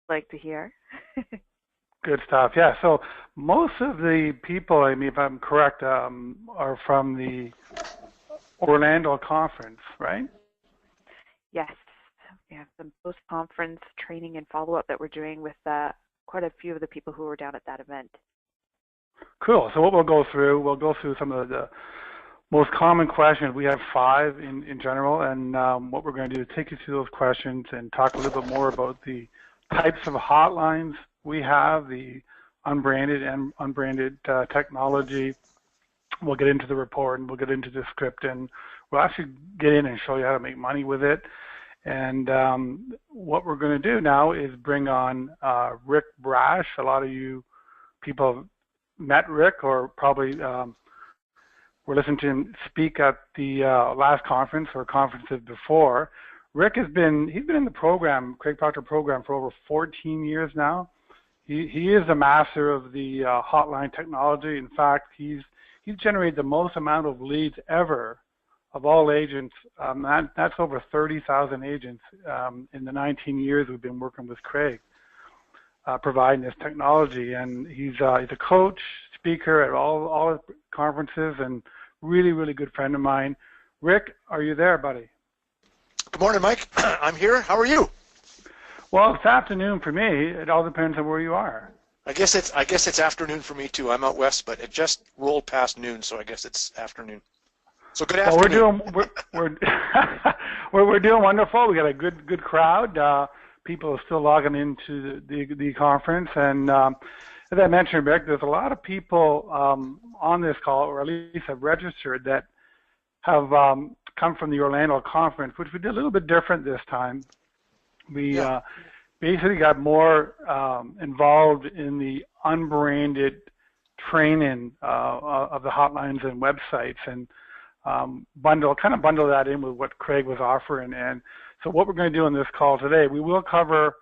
like to hear. Good stuff. Yeah. So most of the people, I mean, if I'm correct, are from the Orlando conference, right? Yes, we have some post-conference training and follow-up that we're doing with quite a few of the people who were down at that event. Cool. So what we'll go through some of the most common questions. We have 5 in general, and what we're going to do is take you through those questions and talk a little bit more about the types of hotlines we have, the unbranded and unbranded technology. We'll get into the report and we'll get into the script, and we'll actually get in and show you how to make money with it. And what we're going to do now is bring on Rick Brash. A lot of you people have met Rick, or probably were listening to him speak at the last conference or conferences before. Rick he's been in the program, Craig Proctor program, for over 14 years now. He is the master of the hotline technology. In fact, he's generated the most amount of leads ever of all agents. That's over 30,000 agents in the 19 years we've been working with Craig, providing this technology. And he's a coach, speaker at all the conferences, and really, really good friend of mine. Rick, are you there, buddy? Good morning, Mike. I'm here. How are you? Well, it's afternoon for me. It all depends on where you are. I guess it's afternoon for me too. I'm out west, but it just rolled past noon, so I guess it's afternoon. So good afternoon. Well, we're doing wonderful. We got a good crowd. People are still logging into the conference, and as I mentioned, Rick, there's a lot of people on this call, or at least have registered, that have come from the Orlando conference, which we did a little bit different this time. We basically got more involved in the unbranded training of the hotlines and websites, and bundle that in with what Craig was offering. And so what we're going to do in this call today, we will cover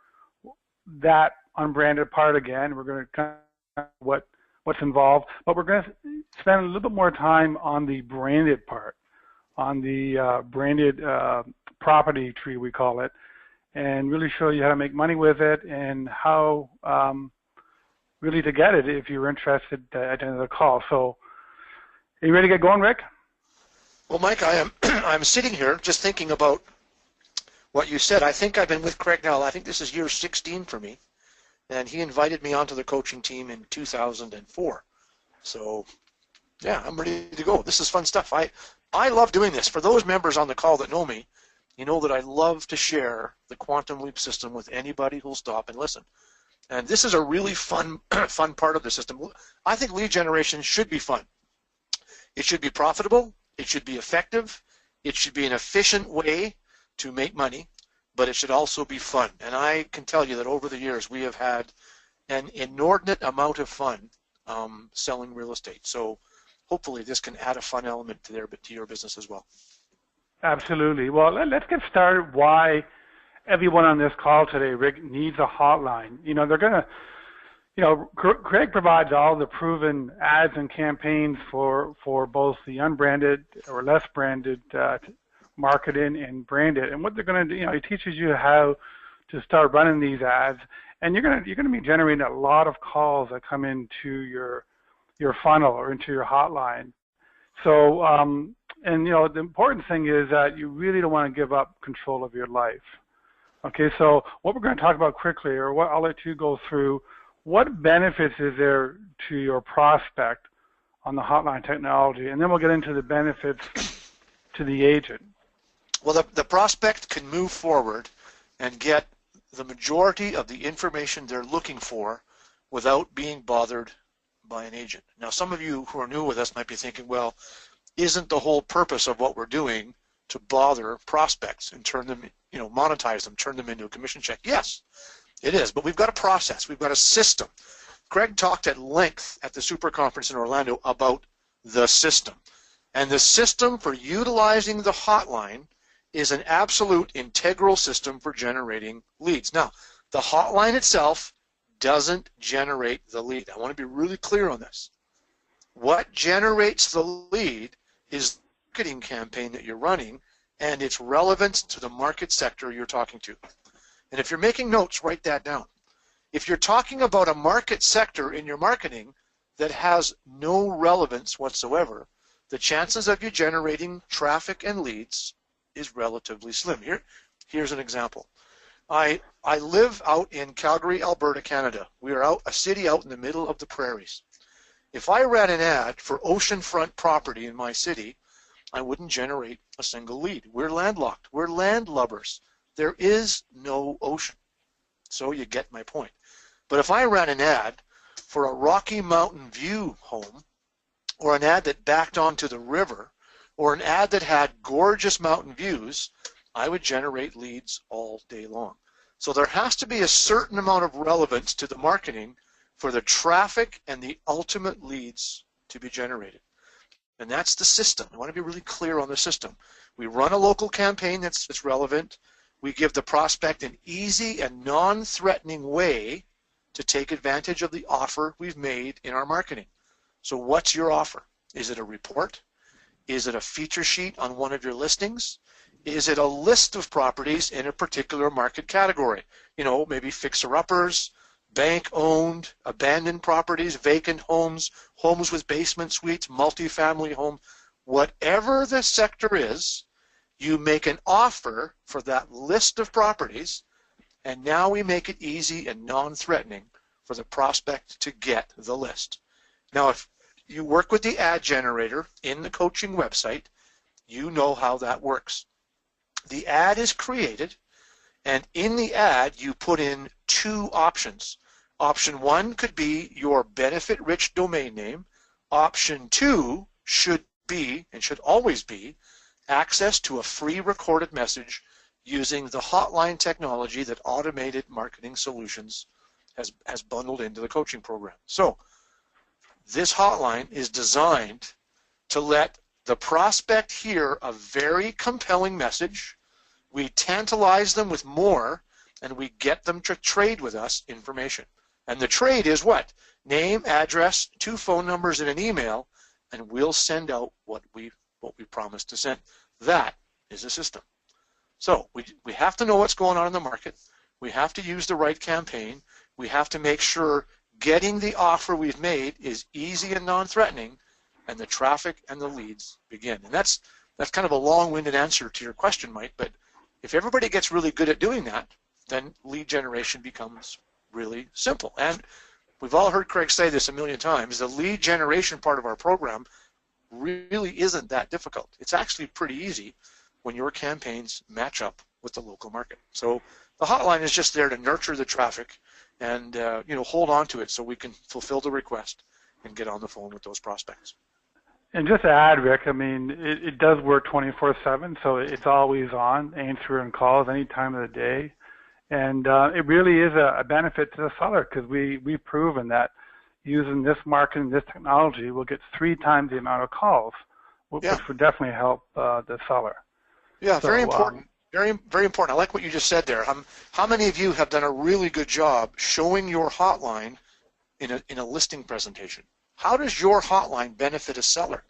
that unbranded part again. We're going to kind of what's involved, but we're going to spend a little bit more time on the branded part, on the branded property tree, we call it, and really show you how to make money with it and how really to get it if you're interested at the end of the call. So are you ready to get going, Rick? Well, Mike, I am. I'm sitting here just thinking about what you said. I think I've been with Craig now. I think this is year 16 for me, and he invited me onto the coaching team in 2004. So, yeah, I'm ready to go. This is fun stuff. I love doing this. For those members on the call that know me, you know that I love to share the Quantum Leap system with anybody who'll stop and listen. And this is a really fun part of the system. I think lead generation should be fun. It should be profitable. It should be effective. It should be an efficient way to make money, but it should also be fun. And I can tell you that over the years we have had an inordinate amount of fun selling real estate. So hopefully this can add a fun element to your business as well. Absolutely. Well, let's get started. Why everyone on this call today, Rick, needs a hotline. You know, they're going to, Craig provides all the proven ads and campaigns for both the unbranded or less branded marketing and branded. And what they're going to do, he teaches you how to start running these ads, and you're going to be generating a lot of calls that come into your funnel or into your hotline. So, the important thing is that you really don't want to give up control of your life. Okay, so what we're going to talk about quickly, or what I'll let you go through, what benefits is there to your prospect on the hotline technology, and then we'll get into the benefits to the agent. Well, the prospect can move forward and get the majority of the information they're looking for without being bothered by an agent. Now, some of you who are new with us might be thinking, well, isn't the whole purpose of what we're doing to bother prospects and turn them, monetize them, turn them into a commission check? Yes, it is, but we've got a process. We've got a system. Craig talked at length at the Super Conference in Orlando about the system. And the system for utilizing the hotline is an absolute integral system for generating leads. Now, the hotline itself doesn't generate the lead. I want to be really clear on this. What generates the lead is the marketing campaign that you're running and its relevance to the market sector you're talking to. And if you're making notes, write that down. If you're talking about a market sector in your marketing that has no relevance whatsoever, the chances of you generating traffic and leads is relatively slim. Here's an example. I live out in Calgary, Alberta, Canada. We are a city out in the middle of the prairies. If I ran an ad for oceanfront property in my city, I wouldn't generate a single lead. We're landlocked. We're landlubbers. There is no ocean. So you get my point. But if I ran an ad for a Rocky Mountain View home, or an ad that backed onto the river, or an ad that had gorgeous mountain views, I would generate leads all day long. So there has to be a certain amount of relevance to the marketing for the traffic and the ultimate leads to be generated. And that's the system. I want to be really clear on the system. We run a local campaign that's relevant. We give the prospect an easy and non-threatening way to take advantage of the offer we've made in our marketing. So what's your offer? Is it a report? Is it a feature sheet on one of your listings? Is it a list of properties in a particular market category? You know, maybe fixer-uppers, bank-owned, abandoned properties, vacant homes, homes with basement suites, multifamily homes. Whatever the sector is, you make an offer for that list of properties, and now we make it easy and non-threatening for the prospect to get the list. Now, if you work with the ad generator in the coaching website, you know how that works. The ad is created, and in the ad, you put in two options. Option one could be your benefit-rich domain name. Option two should be, and should always be, access to a free recorded message using the hotline technology that Automated Marketing Solutions has bundled into the coaching program. So this hotline is designed to let the prospect hear a very compelling message. We tantalize them with more, and we get them to trade with us information. And the trade is what? Name, address, 2 phone numbers, and an email, and we'll send out what we promised to send. That is a system. So we have to know what's going on in the market. We have to use the right campaign. We have to make sure getting the offer we've made is easy and non-threatening, and the traffic and the leads begin. And that's kind of a long-winded answer to your question, Mike, but if everybody gets really good at doing that, then lead generation becomes really simple. And we've all heard Craig say this a million times, the lead generation part of our program really isn't that difficult. It's actually pretty easy when your campaigns match up with the local market. So the hotline is just there to nurture the traffic and hold on to it so we can fulfill the request and get on the phone with those prospects. And just to add, Rick, I mean, it does work 24/7, so it's always on, answering calls any time of the day. And it really is a benefit to the seller because we've proven that using this marketing, this technology, we'll get 3 times the amount of calls, which would definitely help the seller. Yeah, so, very important. Very, very important. I like what you just said there. How many of you have done a really good job showing your hotline in a listing presentation? How does your hotline benefit a seller?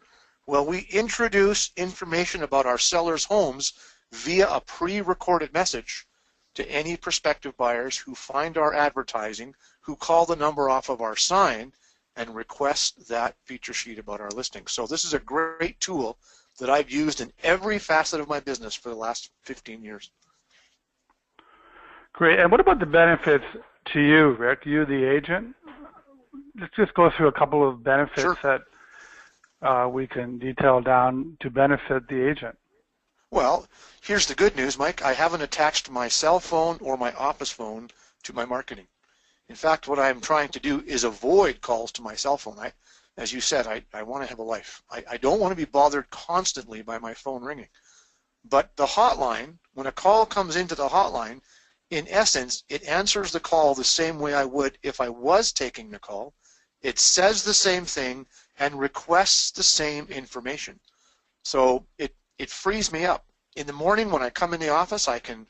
Well, we introduce information about our sellers' homes via a pre-recorded message to any prospective buyers who find our advertising, who call the number off of our sign and request that feature sheet about our listing. So this is a great tool that I've used in every facet of my business for the last 15 years. Great. And what about the benefits to you, Rick, you the agent? Let's just go through a couple of benefits that we can detail down to benefit the agent. Well, here's the good news, Mike. I haven't attached my cell phone or my office phone to my marketing. In fact, what I'm trying to do is avoid calls to my cell phone. As you said, I want to have a life. I don't want to be bothered constantly by my phone ringing. But the hotline, when a call comes into the hotline, in essence, it answers the call the same way I would if I was taking the call. It says the same thing and requests the same information. So it frees me up. In the morning when I come in the office, I can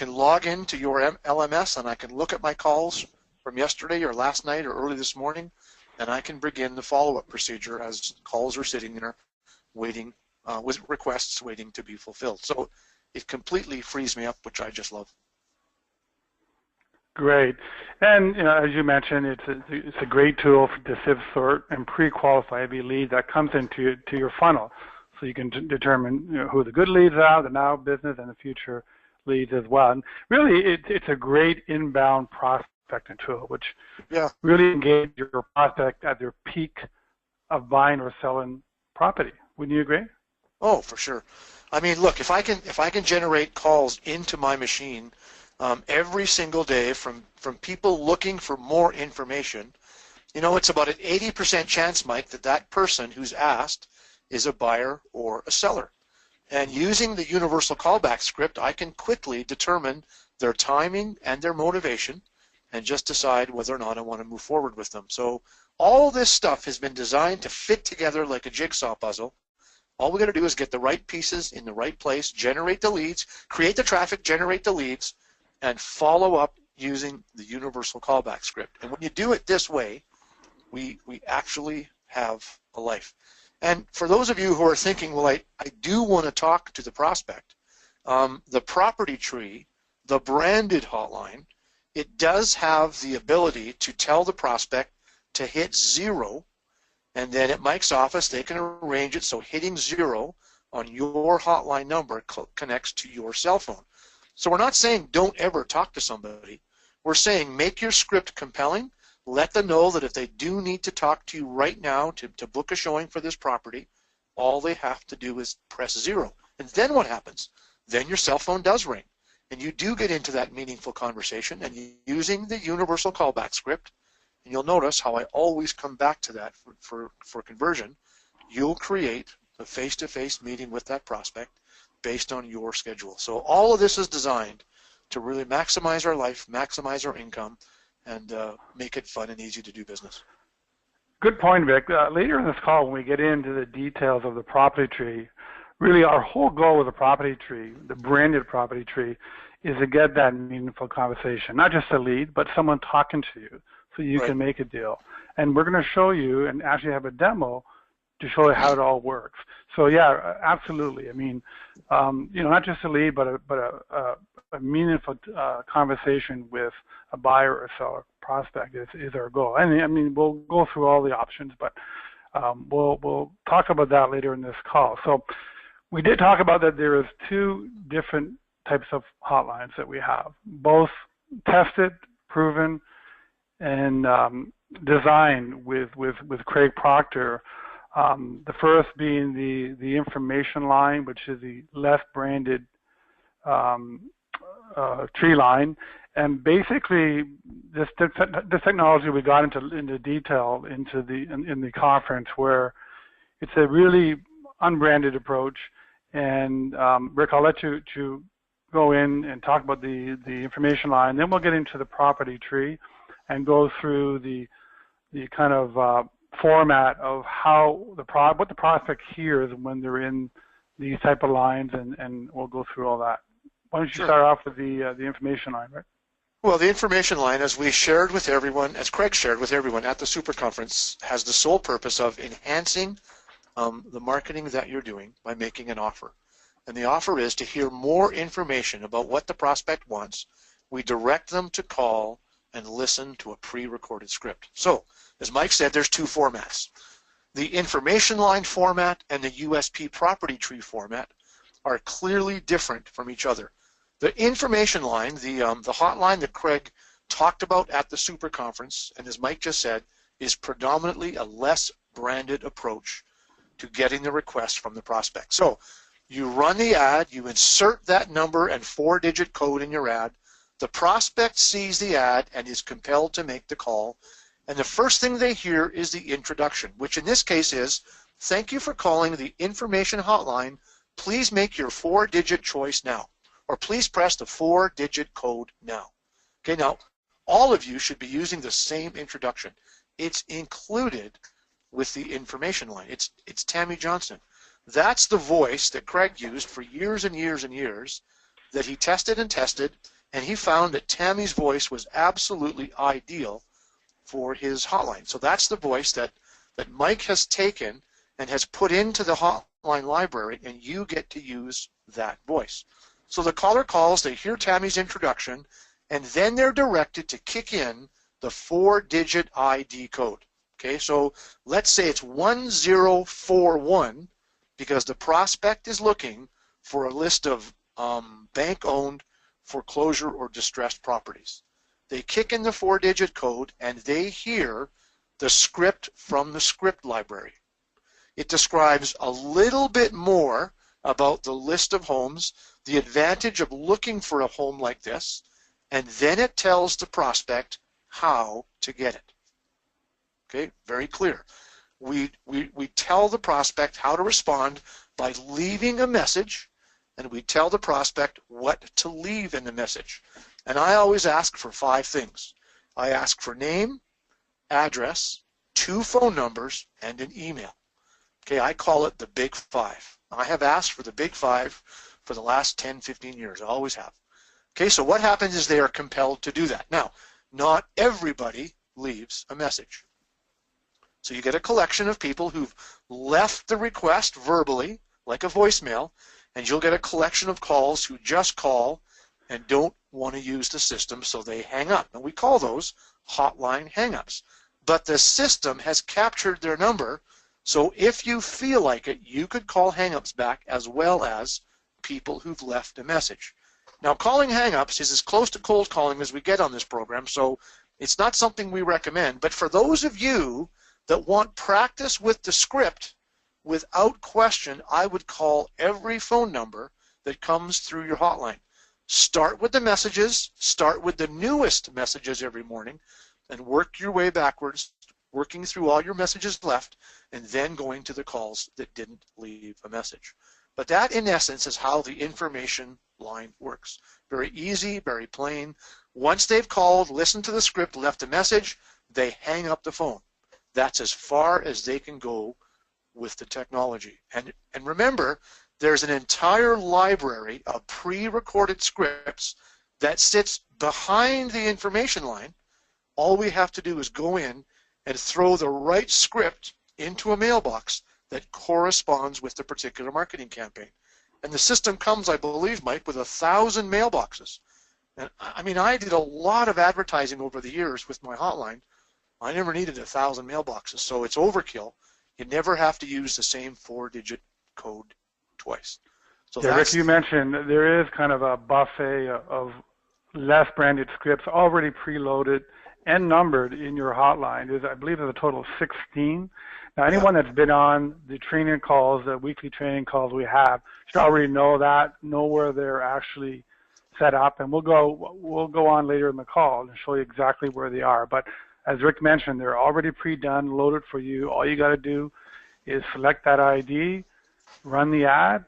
log into your LMS and I can look at my calls from yesterday or last night or early this morning, and I can begin the follow-up procedure as calls are sitting there waiting, with requests waiting to be fulfilled. So it completely frees me up, which I just love. Great. And as you mentioned, it's a great tool to sift, sort, and pre-qualify every lead that comes into your funnel, so you can determine who the good leads are, the now business, and the future leads as well. And really, it's a great inbound prospecting tool, which really engages your prospect at their peak of buying or selling property. Wouldn't you agree? Oh, for sure. I mean, look, if I can generate calls into my machine every single day from people looking for more information, it's about an 80% chance, Mike, that person who's asked is a buyer or a seller. And using the universal callback script, I can quickly determine their timing and their motivation and just decide whether or not I want to move forward with them. So all this stuff has been designed to fit together like a jigsaw puzzle. All we got to do is get the right pieces in the right place, generate the leads, create the traffic, generate the leads, and follow up using the universal callback script. And when you do it this way, we actually have a life. And for those of you who are thinking, well, I do want to talk to the prospect, the property tree, the branded hotline, it does have the ability to tell the prospect to hit 0, and then at Mike's office they can arrange it so hitting 0 on your hotline number connects to your cell phone. So we're not saying don't ever talk to somebody. We're saying make your script compelling. Let them know that if they do need to talk to you right now to book a showing for this property, all they have to do is press 0. And then what happens? Then your cell phone does ring. And you do get into that meaningful conversation, and using the universal callback script, and you'll notice how I always come back to that for conversion, you'll create a face-to-face meeting with that prospect based on your schedule. So all of this is designed to really maximize our life, maximize our income, and make it fun and easy to do business. Good point, Vic. Later in this call, when we get into the details of the property tree, really our whole goal with the property tree, the branded property tree, is to get that meaningful conversation, not just a lead, but someone talking to you so you can make a deal. And we're going to show you and actually have a demo to show you how it all works. So yeah, absolutely. I mean, not just a lead, but a meaningful conversation with a buyer or seller prospect is our goal. And I mean, we'll go through all the options, but we'll talk about that later in this call. So we did talk about that there is 2 different types of hotlines that we have, both tested, proven, and designed with Craig Proctor. The first being the information line, which is the less branded tree line, and basically this technology we got into detail in the conference, where it's a really unbranded approach. And Rick, I'll let you go in and talk about the information line. Then we'll get into the property tree and go through the kind of format of how what the prospect hears when they're in these type of lines, and we'll go through all that. Why don't you start off with the information line, right? Well, the information line, as we shared with everyone, as Craig shared with everyone at the Super Conference, has the sole purpose of enhancing the marketing that you're doing by making an offer. And the offer is to hear more information about what the prospect wants. We direct them to call and listen to a pre-recorded script. So, as Mike said, there's 2 formats. The information line format and the USP property tree format are clearly different from each other. The information line, the hotline that Craig talked about at the Super Conference, and as Mike just said, is predominantly a less branded approach to getting the request from the prospect. So you run the ad, you insert that number and 4-digit code in your ad, the prospect sees the ad and is compelled to make the call, and the first thing they hear is the introduction, which in this case is, "Thank you for calling the information hotline. Please make your 4-digit choice now," or "Please press the 4-digit code now." Okay, now all of you should be using the same introduction. It's included with the information line. It's Tammy Johnson. That's the voice that Craig used for years and years and years, that he tested and tested, and he found that Tammy's voice was absolutely ideal for his hotline. So that's the voice that Mike has taken and has put into the hotline library, and you get to use that voice. So the caller calls, they hear Tammy's introduction, and then they're directed to kick in the 4-digit ID code. Okay, so let's say it's 1041 because the prospect is looking for a list of bank-owned foreclosure or distressed properties. They kick in the 4-digit code and they hear the script from the script library. It describes a little bit more about the list of homes, the advantage of looking for a home like this, and then it tells the prospect how to get it. Okay, very clear. We tell the prospect how to respond by leaving a message, and we tell the prospect what to leave in the message. And I always ask for 5 things. I ask for name, address, 2 phone numbers, and an email. Okay, I call it the Big 5. I have asked for the Big 5 for the last 10, 15 years. I always have. Okay, so what happens is they are compelled to do that. Now, not everybody leaves a message. So you get a collection of people who've left the request verbally, like a voicemail, and you'll get a collection of calls who just call and don't want to use the system, so they hang up. And we call those hotline hang-ups. But the system has captured their number, so if you feel like it, you could call hang-ups back as well as people who've left a message. Now, calling hang-ups is as close to cold calling as we get on this program, so it's not something we recommend. But for those of you that want practice with the script, without question, I would call every phone number that comes through your hotline. Start with the messages, start with the newest messages every morning, and work your way backwards, working through all your messages left, and then going to the calls that didn't leave a message. But that, in essence, is how the information line works. Very easy, very plain. Once they've called, listened to the script, left a message, they hang up the phone. That's as far as they can go with the technology. And remember, there's an entire library of pre-recorded scripts that sits behind the information line. All we have to do is go in and throw the right script into a mailbox that corresponds with the particular marketing campaign. And the system comes, I believe, Mike, with 1,000 mailboxes. And I mean, I did a lot of advertising over the years with my hotline. I never needed 1,000 mailboxes, so it's overkill. You never have to use the same 4-digit code twice. So yeah, Rick, you mentioned there is kind of a buffet of less branded scripts already preloaded and numbered in your hotline. I believe there's a total of 16. Now, anyone that's been on the training calls, the weekly training calls we have, should already know that, know where they're actually set up, and we'll go on later in the call and show you exactly where they are. But as Rick mentioned, they're already pre-done, loaded for you. All you got to do is select that ID, run the ad,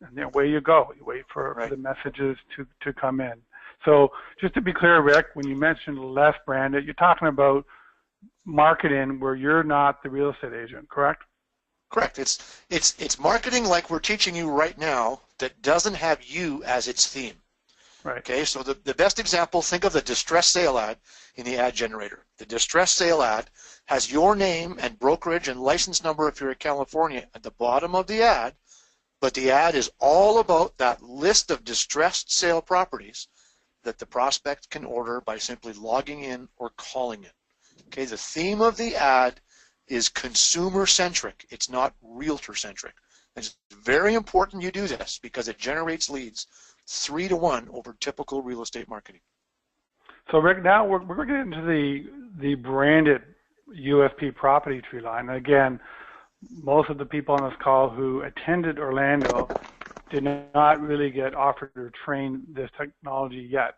and then away you go. You wait for the messages to come in. So just to be clear, Rick, when you mentioned less branded, you're talking about marketing where you're not the real estate agent, correct? Correct. It's marketing like we're teaching you right now that doesn't have you as its theme. Right. Okay, so the best example, think of the distress sale ad in the ad generator. The distress sale ad has your name and brokerage and license number if you're in California at the bottom of the ad, but the ad is all about that list of distressed sale properties that the prospect can order by simply logging in or calling it. Okay, the theme of the ad is consumer-centric. It's not realtor-centric. It's very important you do this because it generates leads 3-to-1 over typical real estate marketing. So Rick, now we're going to get into the branded USP property tree line. Again, most of the people on this call who attended Orlando did not really get offered or trained this technology yet.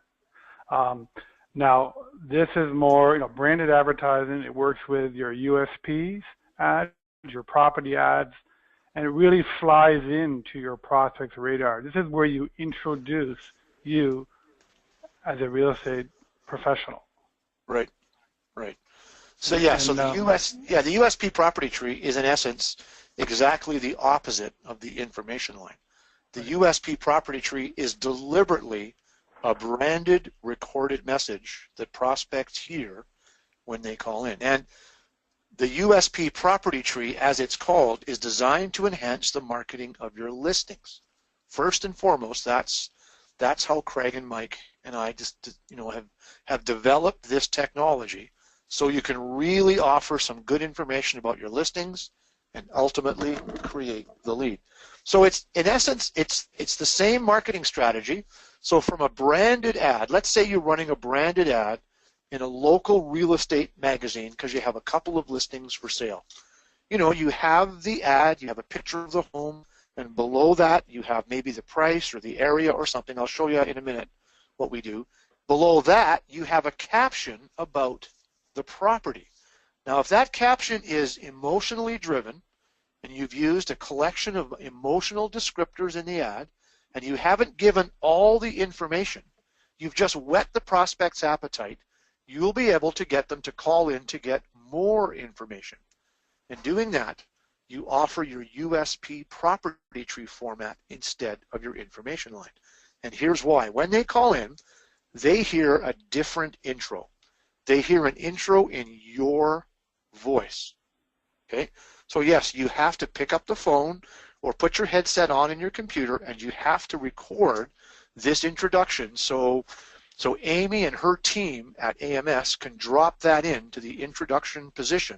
Now, this is more, branded advertising. It works with your USPs ads, your property ads, and it really flies into your prospect's radar. This is where you introduce you as a real estate professional. Right. So yeah, the USP property tree is in essence exactly the opposite of the information line. The USP property tree is deliberately a branded recorded message that prospects hear when they call in. And the USP property tree, as it's called, is designed to enhance the marketing of your listings. First and foremost, that's how Craig and Mike and I just, have developed this technology so you can really offer some good information about your listings and ultimately create the lead. So it's, in essence, it's the same marketing strategy. So from a branded ad, let's say you're running a branded ad in a local real estate magazine because you have a couple of listings for sale. You have the ad, you have a picture of the home, and below that you have maybe the price or the area or something. I'll show you in a minute what we do. Below that you have a caption about the property. Now if that caption is emotionally driven and you've used a collection of emotional descriptors in the ad and you haven't given all the information, you've just whet the prospect's appetite, you'll be able to get them to call in to get more information. In doing that, you offer your USP property tree format instead of your information line. And here's why. When they call in, they hear a different intro. They hear an intro in your voice. Okay? So yes, you have to pick up the phone or put your headset on in your computer and you have to record this introduction so Amy and her team at AMS can drop that into the introduction position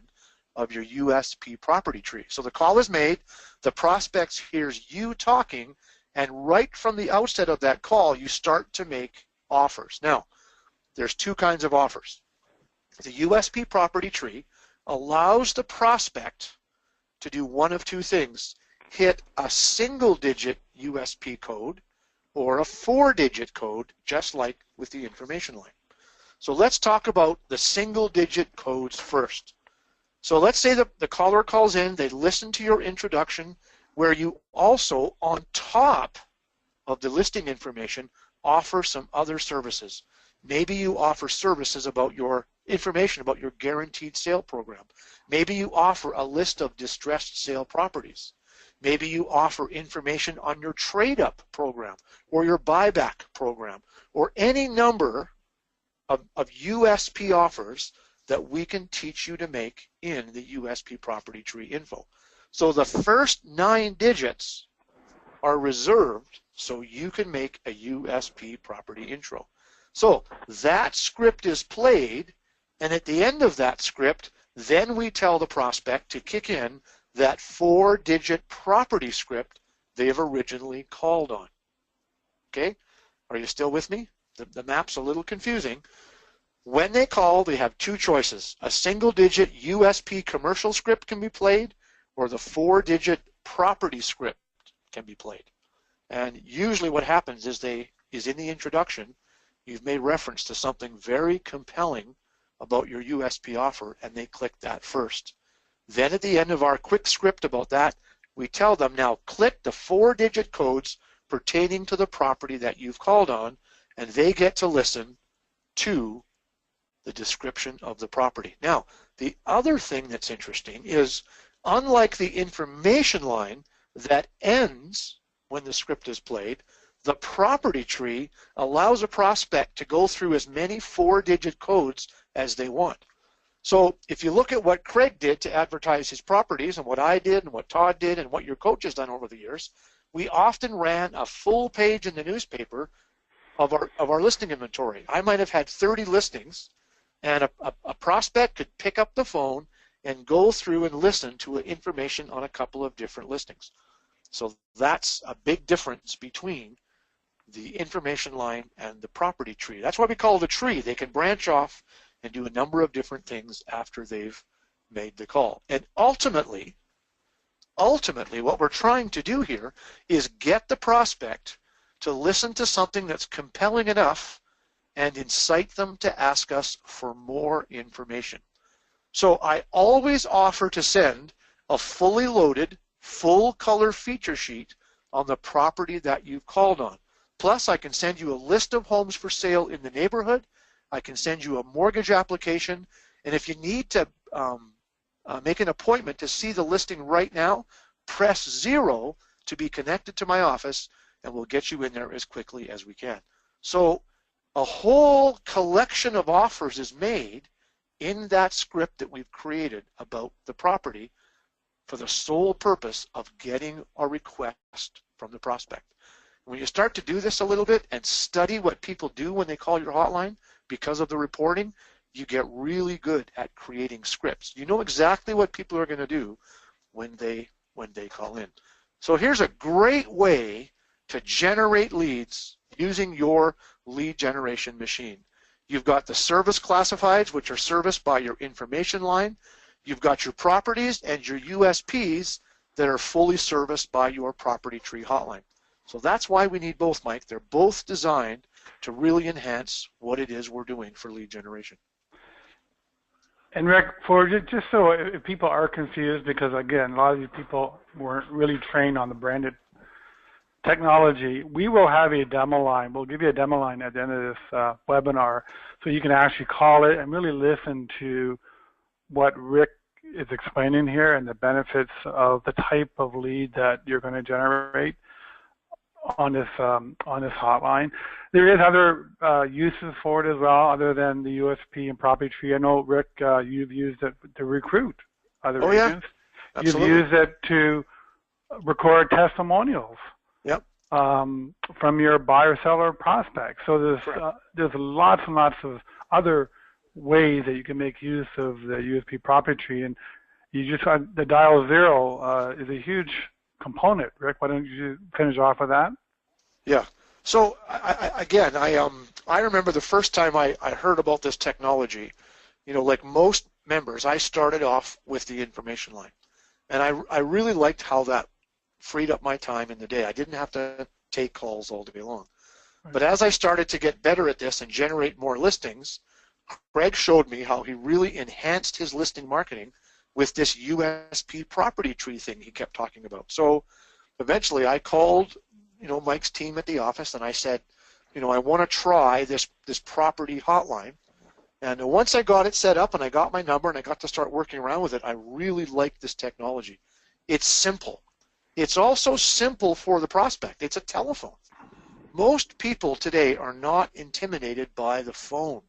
of your USP property tree. So the call is made, the prospect hears you talking, and right from the outset of that call, you start to make offers. Now, there's two kinds of offers. The USP property tree allows the prospect to do one of two things: hit a single-digit USP code or a 4-digit code, just like with the information line. So let's talk about the single-digit codes first. So let's say the caller calls in, they listen to your introduction, where you also, on top of the listing information, offer some other services. Maybe you offer services about your information about your guaranteed sale program. Maybe you offer a list of distressed sale properties. Maybe you offer information on your trade-up program or your buyback program or any number of USP offers that we can teach you to make in the USP property tree info. So the first 9 digits are reserved so you can make a USP property intro. So that script is played, and at the end of that script, then we tell the prospect to kick in that 4-digit property script they have originally called on. Okay? Are you still with me? The map's a little confusing. When they call, they have two choices. A single-digit USP commercial script can be played, or the 4-digit property script can be played. And usually what happens is in the introduction, you've made reference to something very compelling about your USP offer, and they click that first. Then at the end of our quick script about that, we tell them, now click the 4-digit codes pertaining to the property that you've called on, and they get to listen to the description of the property. Now, the other thing that's interesting is, unlike the information line that ends when the script is played, the property tree allows a prospect to go through as many 4-digit codes as they want. So if you look at what Craig did to advertise his properties and what I did and what Todd did and what your coach has done over the years, we often ran a full page in the newspaper of our listing inventory. I might have had 30 listings, and a prospect could pick up the phone and go through and listen to information on a couple of different listings. So that's a big difference between the information line and the property tree. That's why we call it a tree. They can branch off and do a number of different things after they've made the call. And ultimately, what we're trying to do here is get the prospect to listen to something that's compelling enough and incite them to ask us for more information. So I always offer to send a fully loaded, full color feature sheet on the property that you've called on. Plus, I can send you a list of homes for sale in the neighborhood. I can send you a mortgage application. And if you need to make an appointment to see the listing right now, press 0 to be connected to my office, and we'll get you in there as quickly as we can. So a whole collection of offers is made in that script that we've created about the property for the sole purpose of getting a request from the prospect. When you start to do this a little bit and study what people do when they call your hotline because of the reporting, you get really good at creating scripts. You know exactly what people are going to do when they call in. So here's a great way to generate leads using your lead generation machine. You've got the service classifieds, which are serviced by your information line. You've got your properties and your USPs that are fully serviced by your property tree hotline. So that's why we need both, Mike. They're both designed to really enhance what it is we're doing for lead generation. And Rick, for just so if people are confused, because again, a lot of these people weren't really trained on the branded technology, we will have a demo line. We'll give you a demo line at the end of this webinar, so you can actually call it and really listen to what Rick is explaining here and the benefits of the type of lead that you're going to generate on this hotline. There is other uses for it as well, other than the USP and property tree. I know, Rick, you've used it to recruit other agents. Yeah. You've used it to record testimonials. Yep. From your buyer seller prospects. So there's lots and lots of other ways that you can make use of the USP property tree, and you just the dial zero is a huge component. Rick, why don't you finish off with that? Yeah. So I remember the first time I heard about this technology. You know, like most members, I started off with the information line, and I really liked how that freed up my time in the day. I didn't have to take calls all day long. Right. But as I started to get better at this and generate more listings, Craig showed me how he really enhanced his listing marketing with this USP property tree thing he kept talking about. So eventually I called, Mike's team at the office, and I said, I want to try this property hotline. And once I got it set up and I got my number and I got to start working around with it, I really liked this technology. It's simple. It's also simple for the prospect. It's a telephone. Most people today are not intimidated by the phone.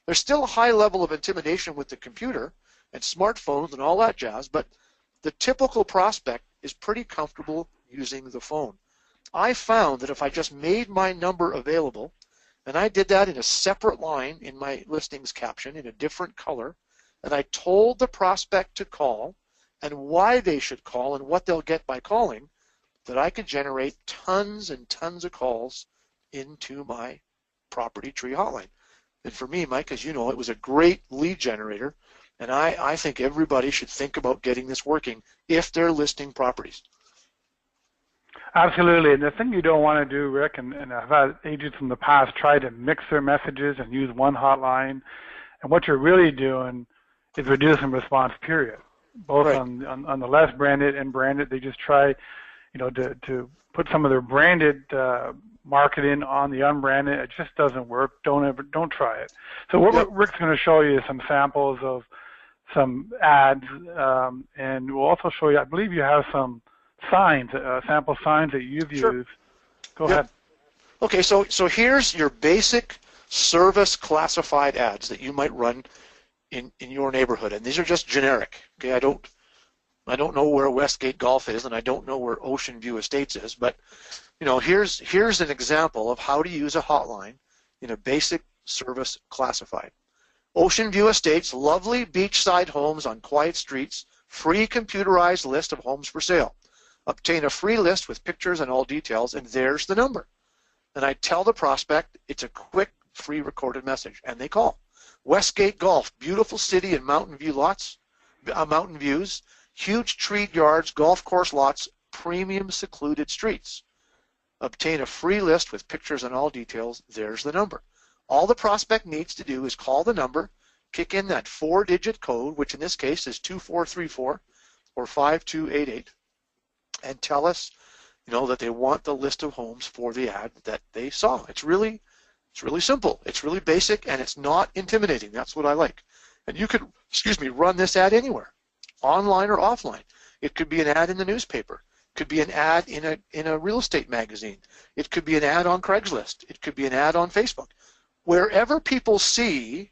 There's still a high level of intimidation with the computer and smartphones and all that jazz, but the typical prospect is pretty comfortable using the phone. I found that if I just made my number available, and I did that in a separate line in my listings caption in a different color, and I told the prospect to call and why they should call and what they'll get by calling, that I could generate tons and tons of calls into my property tree hotline. And for me, Mike, as you know, it was a great lead generator, and I think everybody should think about getting this working if they're listing properties. Absolutely, and the thing you don't want to do, Rick, and I've had agents in the past try to mix their messages and use one hotline, and what you're really doing is reducing response period. Both right. on the less branded and branded, they just try, to put some of their branded marketing on the unbranded. It just doesn't work. Don't try it. So Rick's going to show you some samples of some ads, and we'll also show you. I believe you have some signs, sample signs that you've used. Go ahead. Okay, so here's your basic service classified ads that you might run in your neighborhood, and these are just generic. Okay, I don't know where Westgate Golf is, and I don't know where Ocean View Estates is, but here's an example of how to use a hotline in a basic service classified. Ocean View Estates, lovely beachside homes on quiet streets, free computerized list of homes for sale. Obtain a free list with pictures and all details, and there's the number. And I tell the prospect it's a quick, free recorded message, and they call. Westgate Golf, beautiful city and mountain views, huge treed yards, golf course lots, premium secluded streets. Obtain a free list with pictures and all details. There's the number. All the prospect needs to do is call the number, kick in that 4-digit code, which in this case is 2434 or 5288, and tell us, that they want the list of homes for the ad that they saw. It's really simple. It's really basic, and it's not intimidating. That's what I like. And you could, run this ad anywhere, online or offline. It could be an ad in the newspaper. It could be an ad in a real estate magazine. It could be an ad on Craigslist. It could be an ad on Facebook. Wherever people see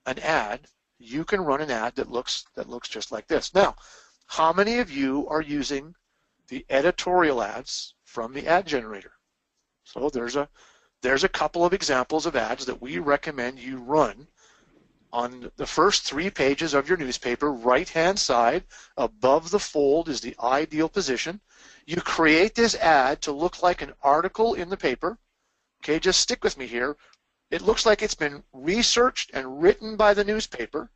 an ad, you can run an ad that looks just like this. Now, how many of you are using the editorial ads from the ad generator? So there's a couple of examples of ads that we recommend you run on the first 3 pages of your newspaper. Right-hand side above the fold is the ideal position. You create this ad to look like an article in the paper. Okay, just stick with me here. It looks like it's been researched and written by the newspaper,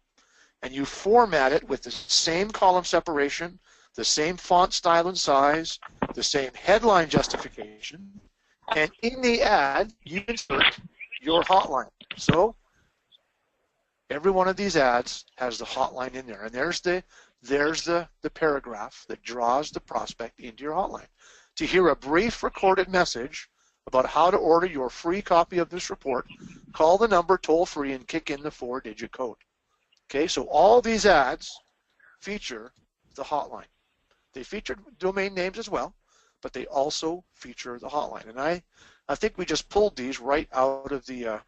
and you format it with the same column separation, the same font style and size, the same headline justification, and in the ad, you insert your hotline. So every one of these ads has the hotline in there, and there's the paragraph that draws the prospect into your hotline. To hear a brief recorded message about how to order your free copy of this report, call the number toll-free and kick in the 4-digit code. Okay, so all these ads feature the hotline. They feature domain names as well, but they also feature the hotline. And I think we just pulled these right out of the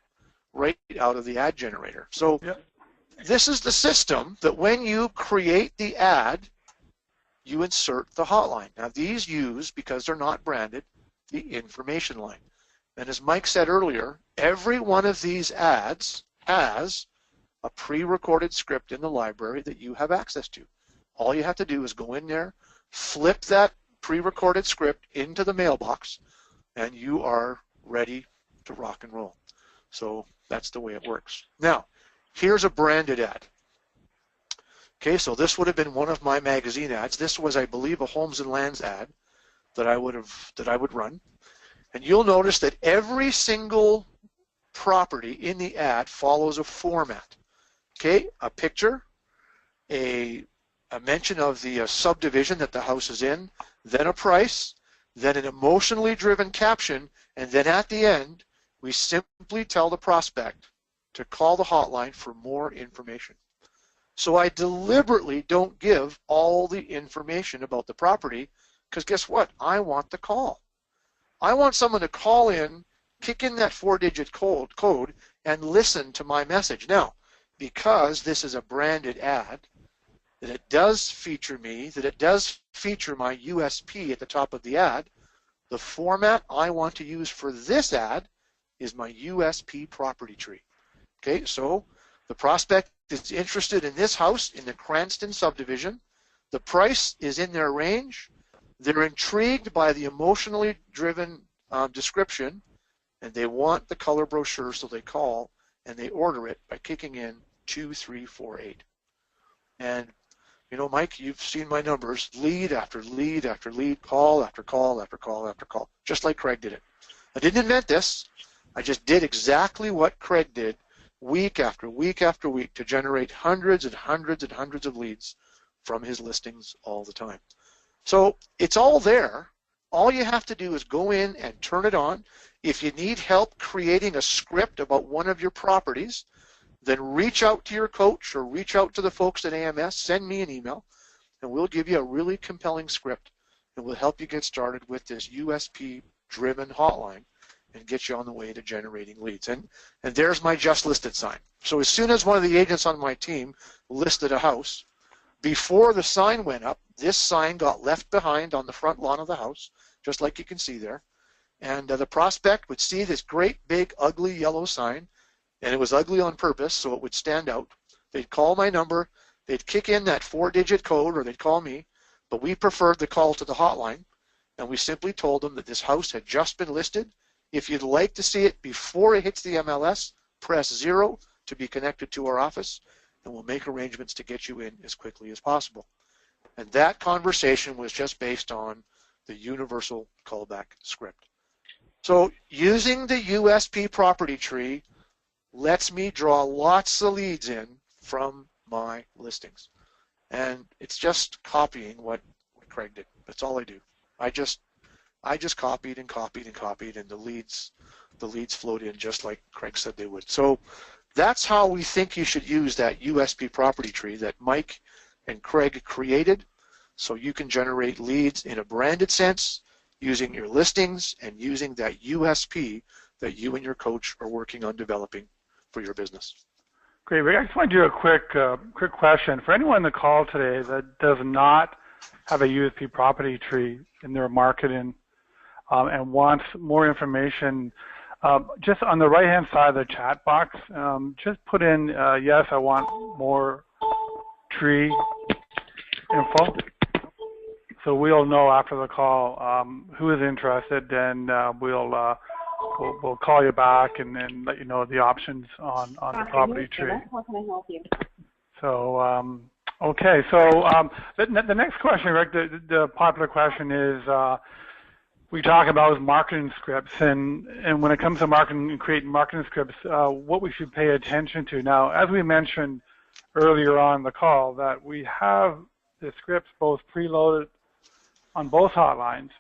ad generator. So yep. This is the system that when you create the ad, you insert the hotline. Now these use, because they're not branded, the information line. And as Mike said earlier, every one of these ads has a pre-recorded script in the library that you have access to. All you have to do is go in there, flip that pre-recorded script into the mailbox, and you are ready to rock and roll. So that's the way it works. Now, here's a branded ad. Okay, so this would have been one of my magazine ads. This was, I believe, a Homes and Lands ad that I would run. And you'll notice that every single property in the ad follows a format. Okay, a picture, a mention of the subdivision that the house is in, then a price, then an emotionally driven caption, and then at the end, we simply tell the prospect to call the hotline for more information. So I deliberately don't give all the information about the property, because guess what? I want the call. I want someone to call in, kick in that 4-digit code, and listen to my message. Now, because this is a branded ad, that it does feature me, that it does feature my USP at the top of the ad, the format I want to use for this ad is my USP property tree. Okay, so the prospect is interested in this house in the Cranston subdivision. The price is in their range. They're intrigued by the emotionally driven description, and they want the color brochure, so they call and they order it by kicking in 2348. And you know, Mike, you've seen my numbers, lead after lead after lead, call after call after call after call, just like Craig did it. I didn't invent this. I just did exactly what Craig did week after week after week to generate hundreds and hundreds and hundreds of leads from his listings all the time. So it's all there. All you have to do is go in and turn it on. If you need help creating a script about one of your properties, then reach out to your coach or reach out to the folks at AMS, send me an email, and we'll give you a really compelling script, and we'll help you get started with this USP-driven hotline and get you on the way to generating leads. And there's my just listed sign. So as soon as one of the agents on my team listed a house, before the sign went up, this sign got left behind on the front lawn of the house, just like you can see there. And the prospect would see this great, big, ugly yellow sign, and it was ugly on purpose, so it would stand out. They'd call my number, they'd kick in that 4-digit code, or they'd call me, but we preferred the call to the hotline, and we simply told them that this house had just been listed. If you'd like to see it before it hits the MLS, press 0 to be connected to our office, and we'll make arrangements to get you in as quickly as possible. And that conversation was just based on the universal callback script. So using the USP property tree lets me draw lots of leads in from my listings. And it's just copying what Craig did. That's all I do. I just copied and copied and copied, and the leads flowed in just like Craig said they would. So that's how we think you should use that USP property tree that Mike and Craig created, so you can generate leads in a branded sense using your listings and using that USP that you and your coach are working on developing for your business. Great, Rick. I just want to do a quick question. For anyone on the call today that does not have a USP property tree in their marketing, and wants more information, just on the right-hand side of the chat box, just put in, yes, I want more tree info. So we'll know after the call who is interested, and we'll call you back and then let you know the options on the property tree. How can I help you? So okay, so the next question, Rick, the popular question is we talk about is marketing scripts, and when it comes to marketing and creating marketing scripts, what we should pay attention to. Now, as we mentioned earlier on the call, that we have the scripts both preloaded on both hotlines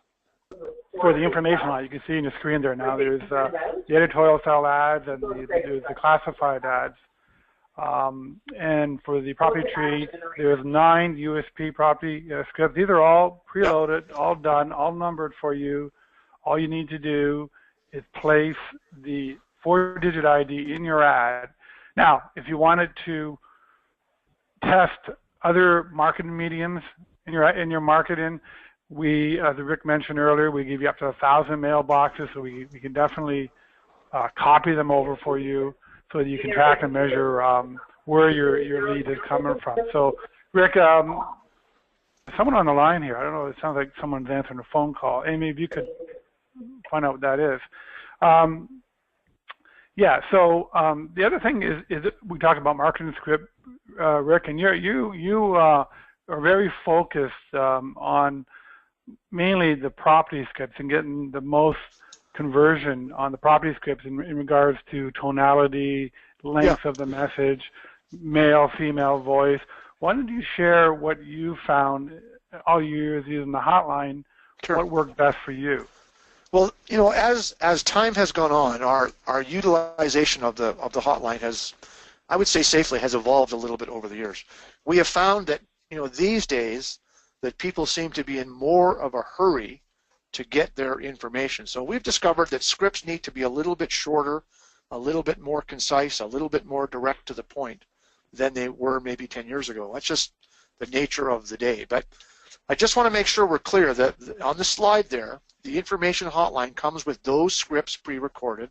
for the information line. You can see on the screen there now. There's the editorial style ads and there's the classified ads. And for the property tree, there's 9 USP property scripts. These are all preloaded, all done, all numbered for you. All you need to do is place the 4-digit ID in your ad. Now, if you wanted to test other marketing mediums in your marketing, we, as Rick mentioned earlier, we give you up to 1,000 mailboxes, so we can definitely copy them over for you so that you can track and measure where your lead is coming from. So, Rick, someone on the line here, I don't know, it sounds like someone's answering a phone call. Amy, if you could find out what that is. Yeah, so the other thing is that we talk about marketing script, Rick, and you are very focused on mainly the property scripts and getting the most conversion on the property scripts in regards to tonality, length of the message, male, female voice. Why don't you share what you found all years using the hotline, what worked best for you? Well, you know, as time has gone on, our utilization of the hotline has, I would say safely, has evolved a little bit over the years. We have found that, you know, these days that people seem to be in more of a hurry to get their information. So we've discovered that scripts need to be a little bit shorter, a little bit more concise, a little bit more direct to the point than they were maybe 10 years ago. That's just the nature of the day. But I just want to make sure we're clear that on the slide there, the information hotline comes with those scripts pre-recorded.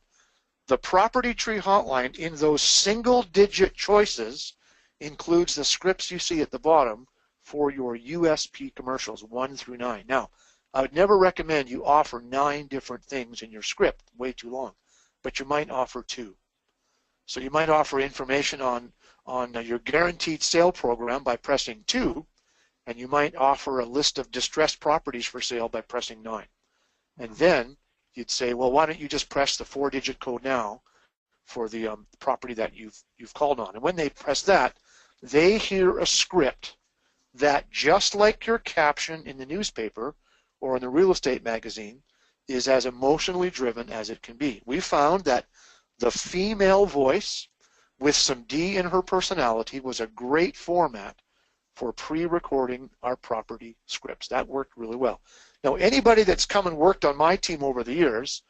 The property tree hotline in those single-digit choices includes the scripts you see at the bottom for your USP commercials 1 through 9. Now, I would never recommend you offer 9 different things in your script, way too long, but you might offer 2. So you might offer information on your guaranteed sale program by pressing 2, and you might offer a list of distressed properties for sale by pressing 9. And then you'd say, well, why don't you just press the 4-digit code now for the property that you've called on. And when they press that, they hear a script that, just like your caption in the newspaper or in the real estate magazine, is as emotionally driven as it can be. We found that the female voice with some D in her personality was a great format for pre-recording our property scripts. That worked really well. Now, anybody that's come and worked on my team over the years,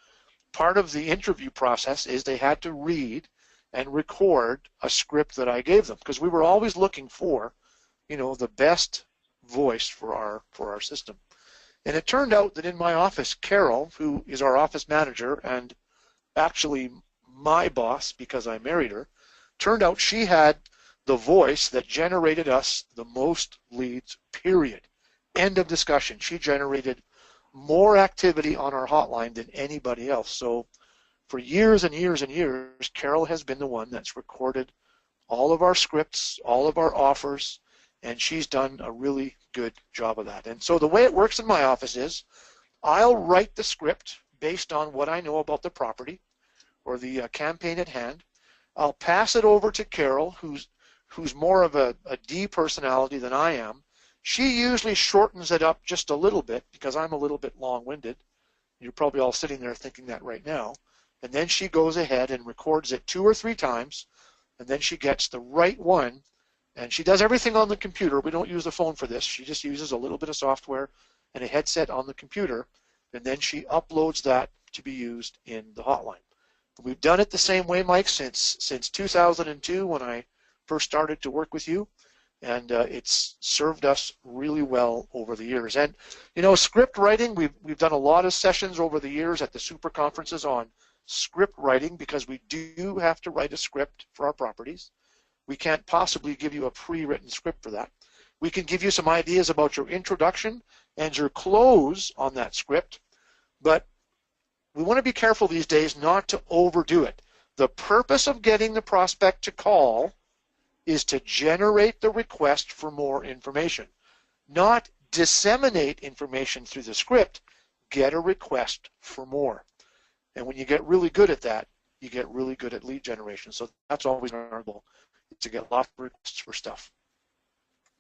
part of the interview process is they had to read and record a script that I gave them, because we were always looking for, you know, the best voice for our system. And it turned out that in my office, Carol, who is our office manager and actually my boss because I married her, turned out she had the voice that generated us the most leads, period. End of discussion. She generated more activity on our hotline than anybody else. So for years and years and years, Carol has been the one that's recorded all of our scripts, all of our offers, and she's done a really good job of that. And so the way it works in my office is I'll write the script based on what I know about the property or the campaign at hand. I'll pass it over to Carol, who's more of a D personality than I am. She usually shortens it up just a little bit because I'm a little bit long-winded. You're probably all sitting there thinking that right now. And then she goes ahead and records it 2 or 3 times, and then she gets the right one. And she does everything on the computer. We don't use the phone for this. She just uses a little bit of software and a headset on the computer, and then she uploads that to be used in the hotline. We've done it the same way, Mike, since 2002 when I first started to work with you. and it's served us really well over the years. And script writing, we've done a lot of sessions over the years at the super conferences on script writing, because we do have to write a script for our properties. We can't possibly give you a pre-written script for that. We can give you some ideas about your introduction and your close on that script, but we want to be careful these days not to overdo it. The purpose of getting the prospect to call is to generate the request for more information, not disseminate information through the script. Get a request for more. And when you get really good at that, you get really good at lead generation. So that's always our goal, is to get lots of requests for stuff.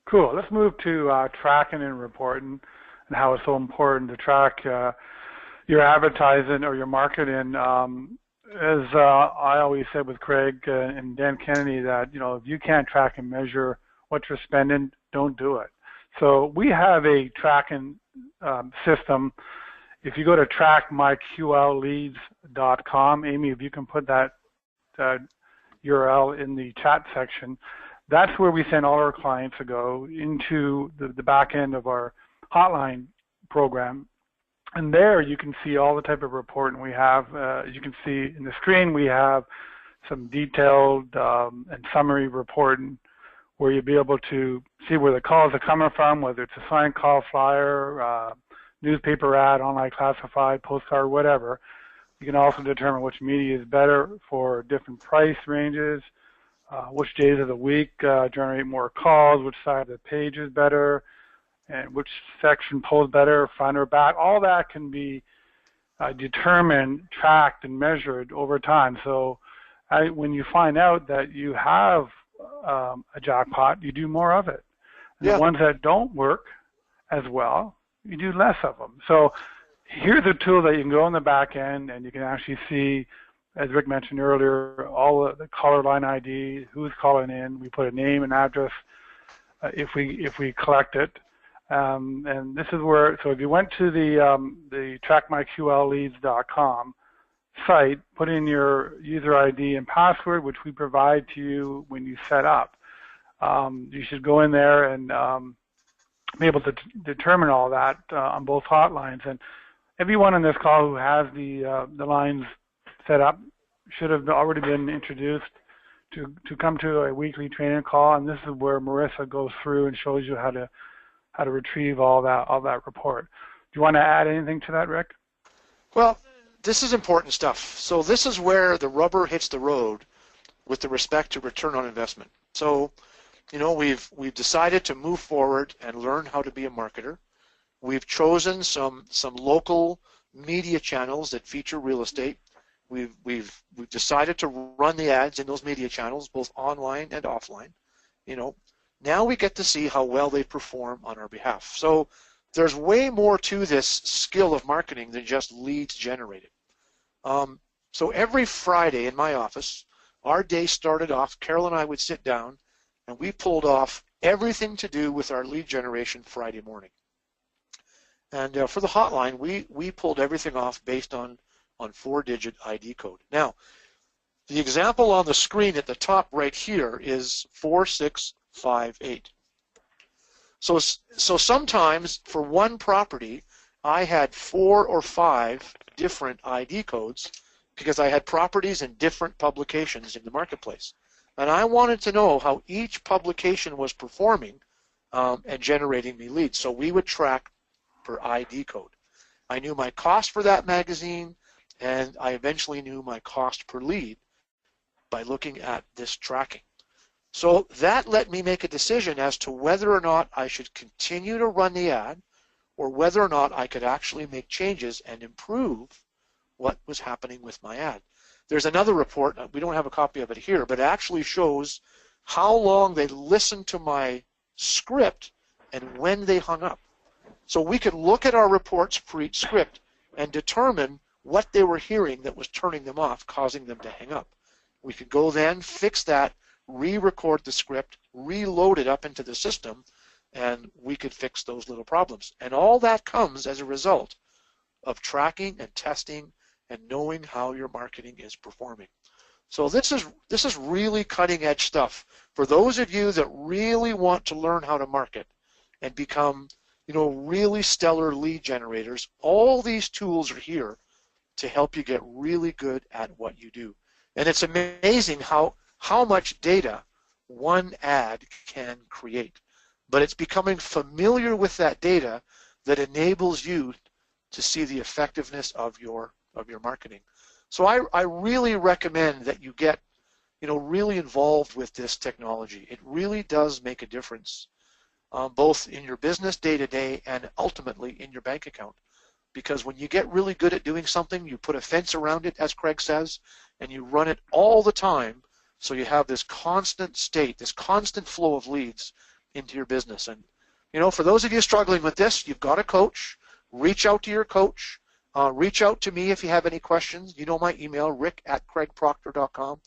Cool. Let's move to tracking and reporting, and how it's so important to track your advertising or your marketing. As I always said with Craig and Dan Kennedy, that if you can't track and measure what you're spending, don't do it. So we have a tracking system. If you go to trackmyqlleads.com, Amy, if you can put that URL in the chat section, that's where we send all our clients to go into the back end of our hotline program. And there you can see all the type of reporting we have. You can see in the screen we have some detailed and summary reporting, where you'll be able to see where the calls are coming from, whether it's a signed call, flyer, newspaper ad, online classified, postcard, whatever. You can also determine which media is better for different price ranges, which days of the week generate more calls, which side of the page is better, and which section pulls better, front or back. All that can be determined, tracked, and measured over time. So when you find out that you have a jackpot, you do more of it. And the ones that don't work as well, you do less of them. So here's a tool that you can go in the back end, and you can actually see, as Rick mentioned earlier, all the caller line ID, who's calling in. We put a name and address if we collect it. And this is where, so if you went to the trackmyqlleads.com site, put in your user ID and password, which we provide to you when you set up. You should go in there and be able to determine all that on both hotlines. And everyone on this call who has the lines set up should have already been introduced to come to a weekly training call. And this is where Marissa goes through and shows you how to retrieve all that report. Do you want to add anything to that, Rick? Well, this is important stuff. So this is where the rubber hits the road with the respect to return on investment. So, we've decided to move forward and learn how to be a marketer. We've chosen some local media channels that feature real estate. We've decided to run the ads in those media channels, both online and offline. Now we get to see how well they perform on our behalf. So there's way more to this skill of marketing than just leads generated. So every Friday in my office, our day started off, Carol and I would sit down, and we pulled off everything to do with our lead generation Friday morning. And for the hotline, we pulled everything off based on 4-digit ID code. Now, the example on the screen at the top right here is 4658. So sometimes for one property, I had 4 or 5 different ID codes because I had properties in different publications in the marketplace. And I wanted to know how each publication was performing and generating me leads. So we would track per ID code. I knew my cost for that magazine, and I eventually knew my cost per lead by looking at this tracking. So that let me make a decision as to whether or not I should continue to run the ad, or whether or not I could actually make changes and improve what was happening with my ad. There's another report, we don't have a copy of it here, but it actually shows how long they listened to my script and when they hung up. So we could look at our reports for each script and determine what they were hearing that was turning them off, causing them to hang up. We could go then, fix that, re-record the script, reload it up into the system, and we could fix those little problems. And all that comes as a result of tracking and testing and knowing how your marketing is performing. So this is really cutting edge stuff for those of you that really want to learn how to market and become, really stellar lead generators. All these tools are here to help you get really good at what you do. And it's amazing how much data one ad can create. But it's becoming familiar with that data that enables you to see the effectiveness of your marketing. So I really recommend that you get, really involved with this technology. It really does make a difference, both in your business day-to-day and ultimately in your bank account. Because when you get really good at doing something, you put a fence around it, as Craig says, and you run it all the time, so you have this constant state, this constant flow of leads into your business. And, for those of you struggling with this, you've got a coach. Reach out to your coach. Reach out to me if you have any questions. You know my email, rick@craigproctor.com,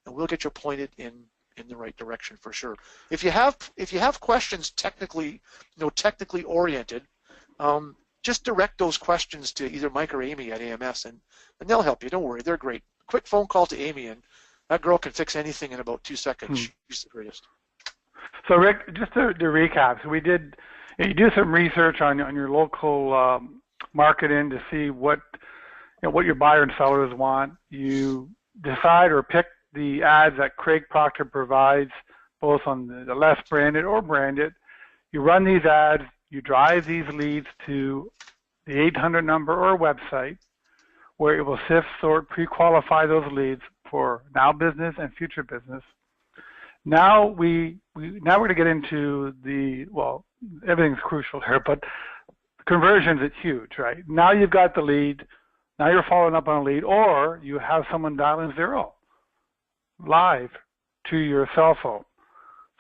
and we'll get you pointed in the right direction for sure. If you have questions technically oriented, just direct those questions to either Mike or Amy at AMS, and they'll help you. Don't worry, they're great. Quick phone call to Amy, and that girl can fix anything in about 2 seconds. She's the greatest. So Rick, just to recap, so you do some research on your local marketing to see what your buyer and sellers want. You decide or pick the ads that Craig Proctor provides, both on the less branded or branded. You run these ads. You drive these leads to the 800 number or website, where it will sift, sort, pre-qualify those leads for now business and future business. Now we're going to get into everything's crucial here, but conversions is huge, right? Now you've got the lead. Now you're following up on a lead, or you have someone dialing 0 live to your cell phone.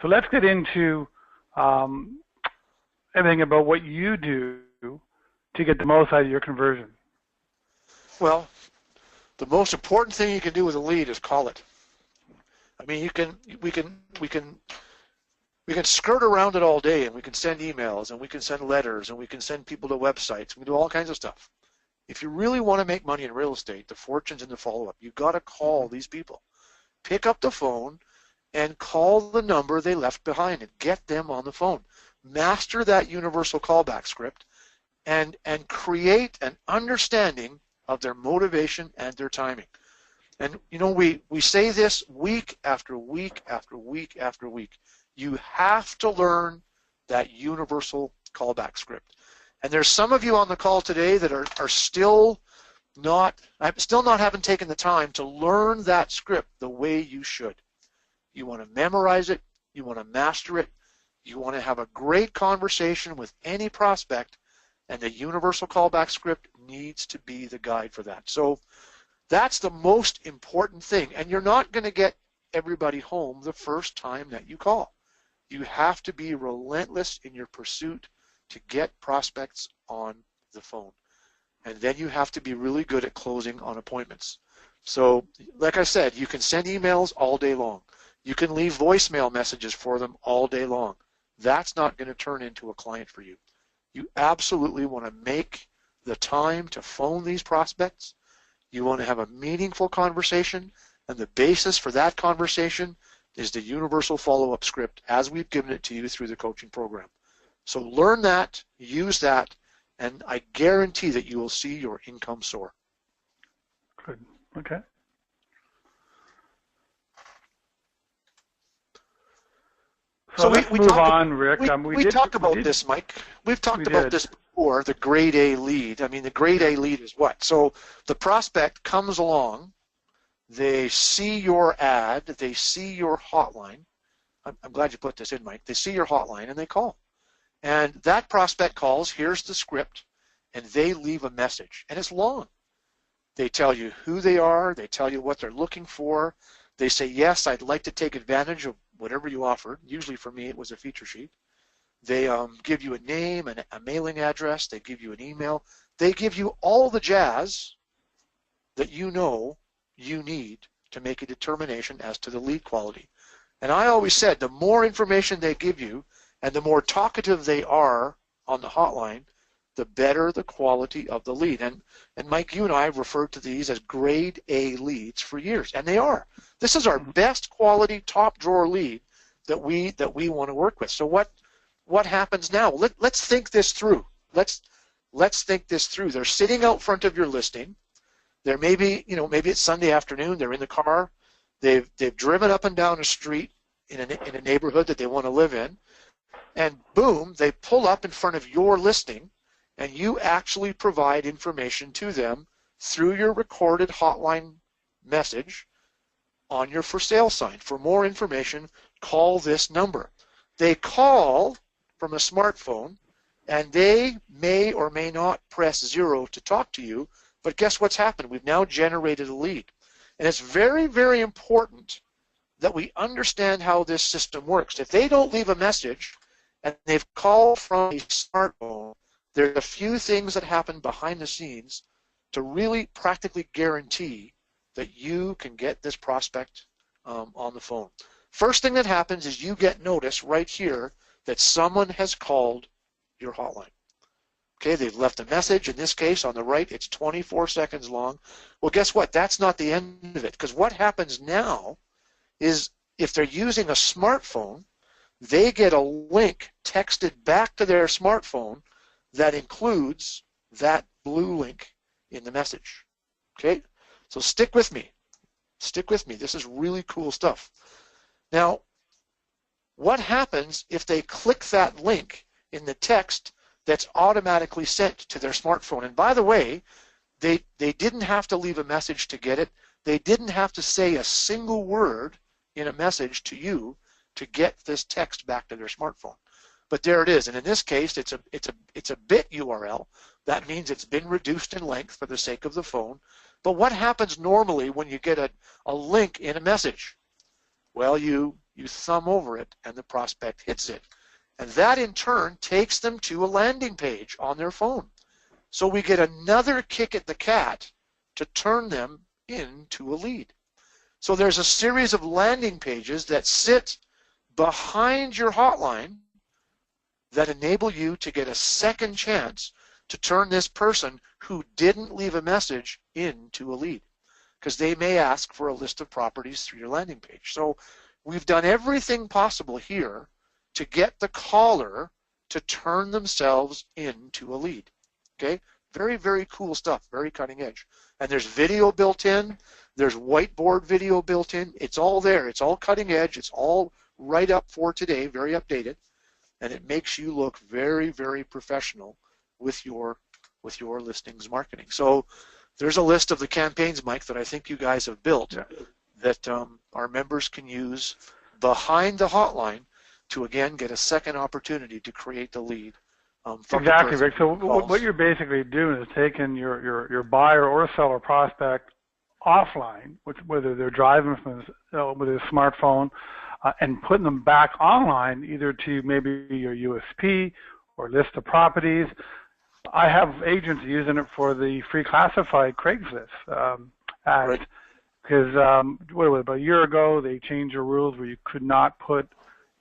So let's get into everything about what you do to get the most out of your conversion. Well, the most important thing you can do with a lead is call it. I mean, we can skirt around it all day, and we can send emails, and we can send letters, and we can send people to websites. We can do all kinds of stuff. If you really want to make money in real estate, the fortune's in the follow-up. You've got to call these people. Pick up the phone and call the number they left behind and get them on the phone. Master that universal callback script and create an understanding of their motivation and their timing. And, we say this week after week after week after week. You have to learn that universal callback script. And there's some of you on the call today that are still not having taken the time to learn that script the way you should. You want to memorize it. You want to master it. You want to have a great conversation with any prospect, and the universal callback script needs to be the guide for that. So that's the most important thing. And you're not going to get everybody home the first time that you call. You have to be relentless in your pursuit to get prospects on the phone. And then you have to be really good at closing on appointments. So, like I said, you can send emails all day long. You can leave voicemail messages for them all day long. That's not going to turn into a client for you. You absolutely want to make the time to phone these prospects. You want to have a meaningful conversation, and the basis for that conversation is the universal follow-up script as we've given it to you through the coaching program. So learn that, use that, and I guarantee that you will see your income soar. Good. Okay. So let's move on, Rick. We talked about this, Mike. We've talked about this before, the grade A lead. I mean, the grade A lead is what? So the prospect comes along, they see your ad, they see your hotline. I'm glad you put this in, Mike. They see your hotline and they call. And that prospect calls, here's the script, and they leave a message. And it's long. They tell you who they are, they tell you what they're looking for. They say, yes, I'd like to take advantage of whatever you offered. Usually for me, it was a feature sheet. They give you a name and a mailing address. They give you an email. They give you all the jazz that you know you need to make a determination as to the lead quality. And I always said the more information they give you and the more talkative they are on the hotline, the better the quality of the lead. And Mike, you and I have referred to these as grade A leads for years, and they are. This is our best quality, top drawer lead that we want to work with. So what happens now? Let's think this through. Let's think this through. They're sitting out front of your listing. They're maybe it's Sunday afternoon. They're in the car. They've driven up and down a street in a neighborhood that they want to live in, and boom, they pull up in front of your listing, and you actually provide information to them through your recorded hotline message on your for sale sign. For more information, call this number. They call from a smartphone, and they may or may not press 0 to talk to you, but guess what's happened? We've now generated a lead. And it's very, very important that we understand how this system works. If they don't leave a message and they've called from a smartphone, there's a few things that happen behind the scenes to really practically guarantee that you can get this prospect on the phone. First thing that happens is you get notice right here that someone has called your hotline. Okay, they've left a message. In this case, on the right, it's 24 seconds long. Well, guess what? That's not the end of it, because what happens now is if they're using a smartphone, they get a link texted back to their smartphone that includes that blue link in the message. Okay, so stick with me. Stick with me. This is really cool stuff. Now, what happens if they click that link in the text that's automatically sent to their smartphone? And by the way, they didn't have to leave a message to get it. They didn't have to say a single word in a message to you to get this text back to their smartphone. But there it is. And in this case, it's a bit URL. That means it's been reduced in length for the sake of the phone. But what happens normally when you get a link in a message? Well, you thumb over it and the prospect hits it. And that in turn takes them to a landing page on their phone. So we get another kick at the cat to turn them into a lead. So there's a series of landing pages that sit behind your hotline that enable you to get a second chance to turn this person who didn't leave a message into a lead, because they may ask for a list of properties through your landing page. So we've done everything possible here to get the caller to turn themselves into a lead. Okay? Very, very cool stuff, very cutting edge. And there's video built in, there's whiteboard video built in, it's all there, it's all cutting edge, it's all right up for today, very updated, and it makes you look very, very professional with your listings marketing. So there's a list of the campaigns, Mike, that I think you guys have built that our members can use behind the hotline to, again, get a second opportunity to create the lead. Exactly, Rick. So what you're basically doing is taking your buyer or seller prospect offline, whether they're driving with a smartphone, and putting them back online, either to maybe your USP or list of properties. I have agents using it for the free classified Craigslist ads, because about a year ago they changed the rules where you could not put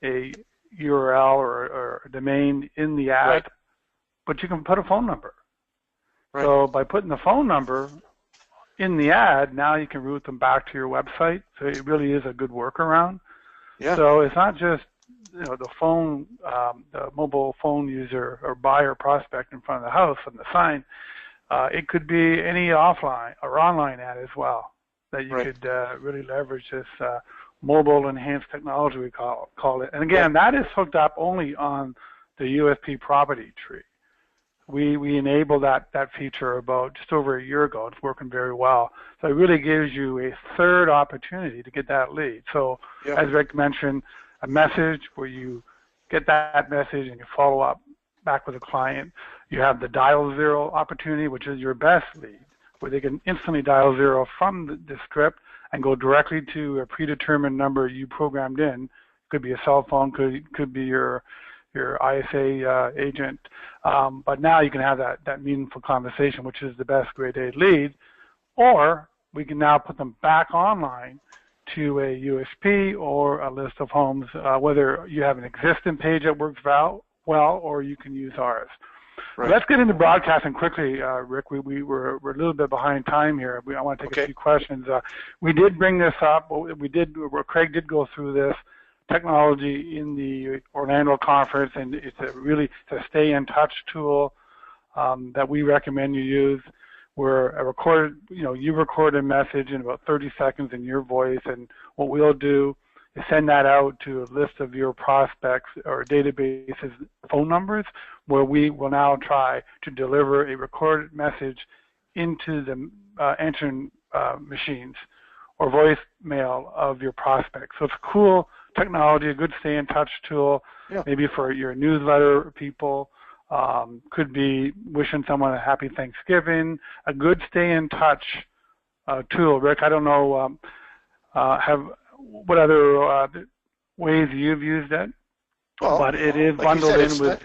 a URL or a domain in the ad, but you can put a phone number. So by putting the phone number in the ad, now you can route them back to your website. So it really is a good workaround. So it's not just the phone, the mobile phone user or buyer prospect in front of the house on the sign. It could be any offline or online ad as well that you could really leverage this mobile enhanced technology, we call it. And again, that is hooked up only on the USP property tree. We enabled that feature about just over a year ago. It's working very well. So it really gives you a third opportunity to get that lead. So as Rick mentioned, a message where you get that message and you follow up back with a client. You have the dial 0 opportunity, which is your best lead, where they can instantly dial 0 from the script and go directly to a predetermined number you programmed in. Could be a cell phone, could be your ISA agent, but now you can have that meaningful conversation, which is the best grade A lead. Or we can now put them back online to a USP or a list of homes, whether you have an existing page that works well, or you can use ours. Right. Let's get into broadcasting quickly, Rick. We're a little bit behind time here. I want to take a few questions. We did bring this up. Craig did go through this technology in the Orlando conference, and it's a stay in touch tool that we recommend you use. Where you record a message in about 30 seconds in your voice, and what we'll do is send that out to a list of your prospects or databases phone numbers, where we will now try to deliver a recorded message into the answering machines or voicemail of your prospects. So it's cool technology, a good stay in touch tool, maybe for your newsletter people. Could be wishing someone a happy Thanksgiving, a good stay in touch tool. Rick, I don't know what other ways you've used it, but it is bundled in with.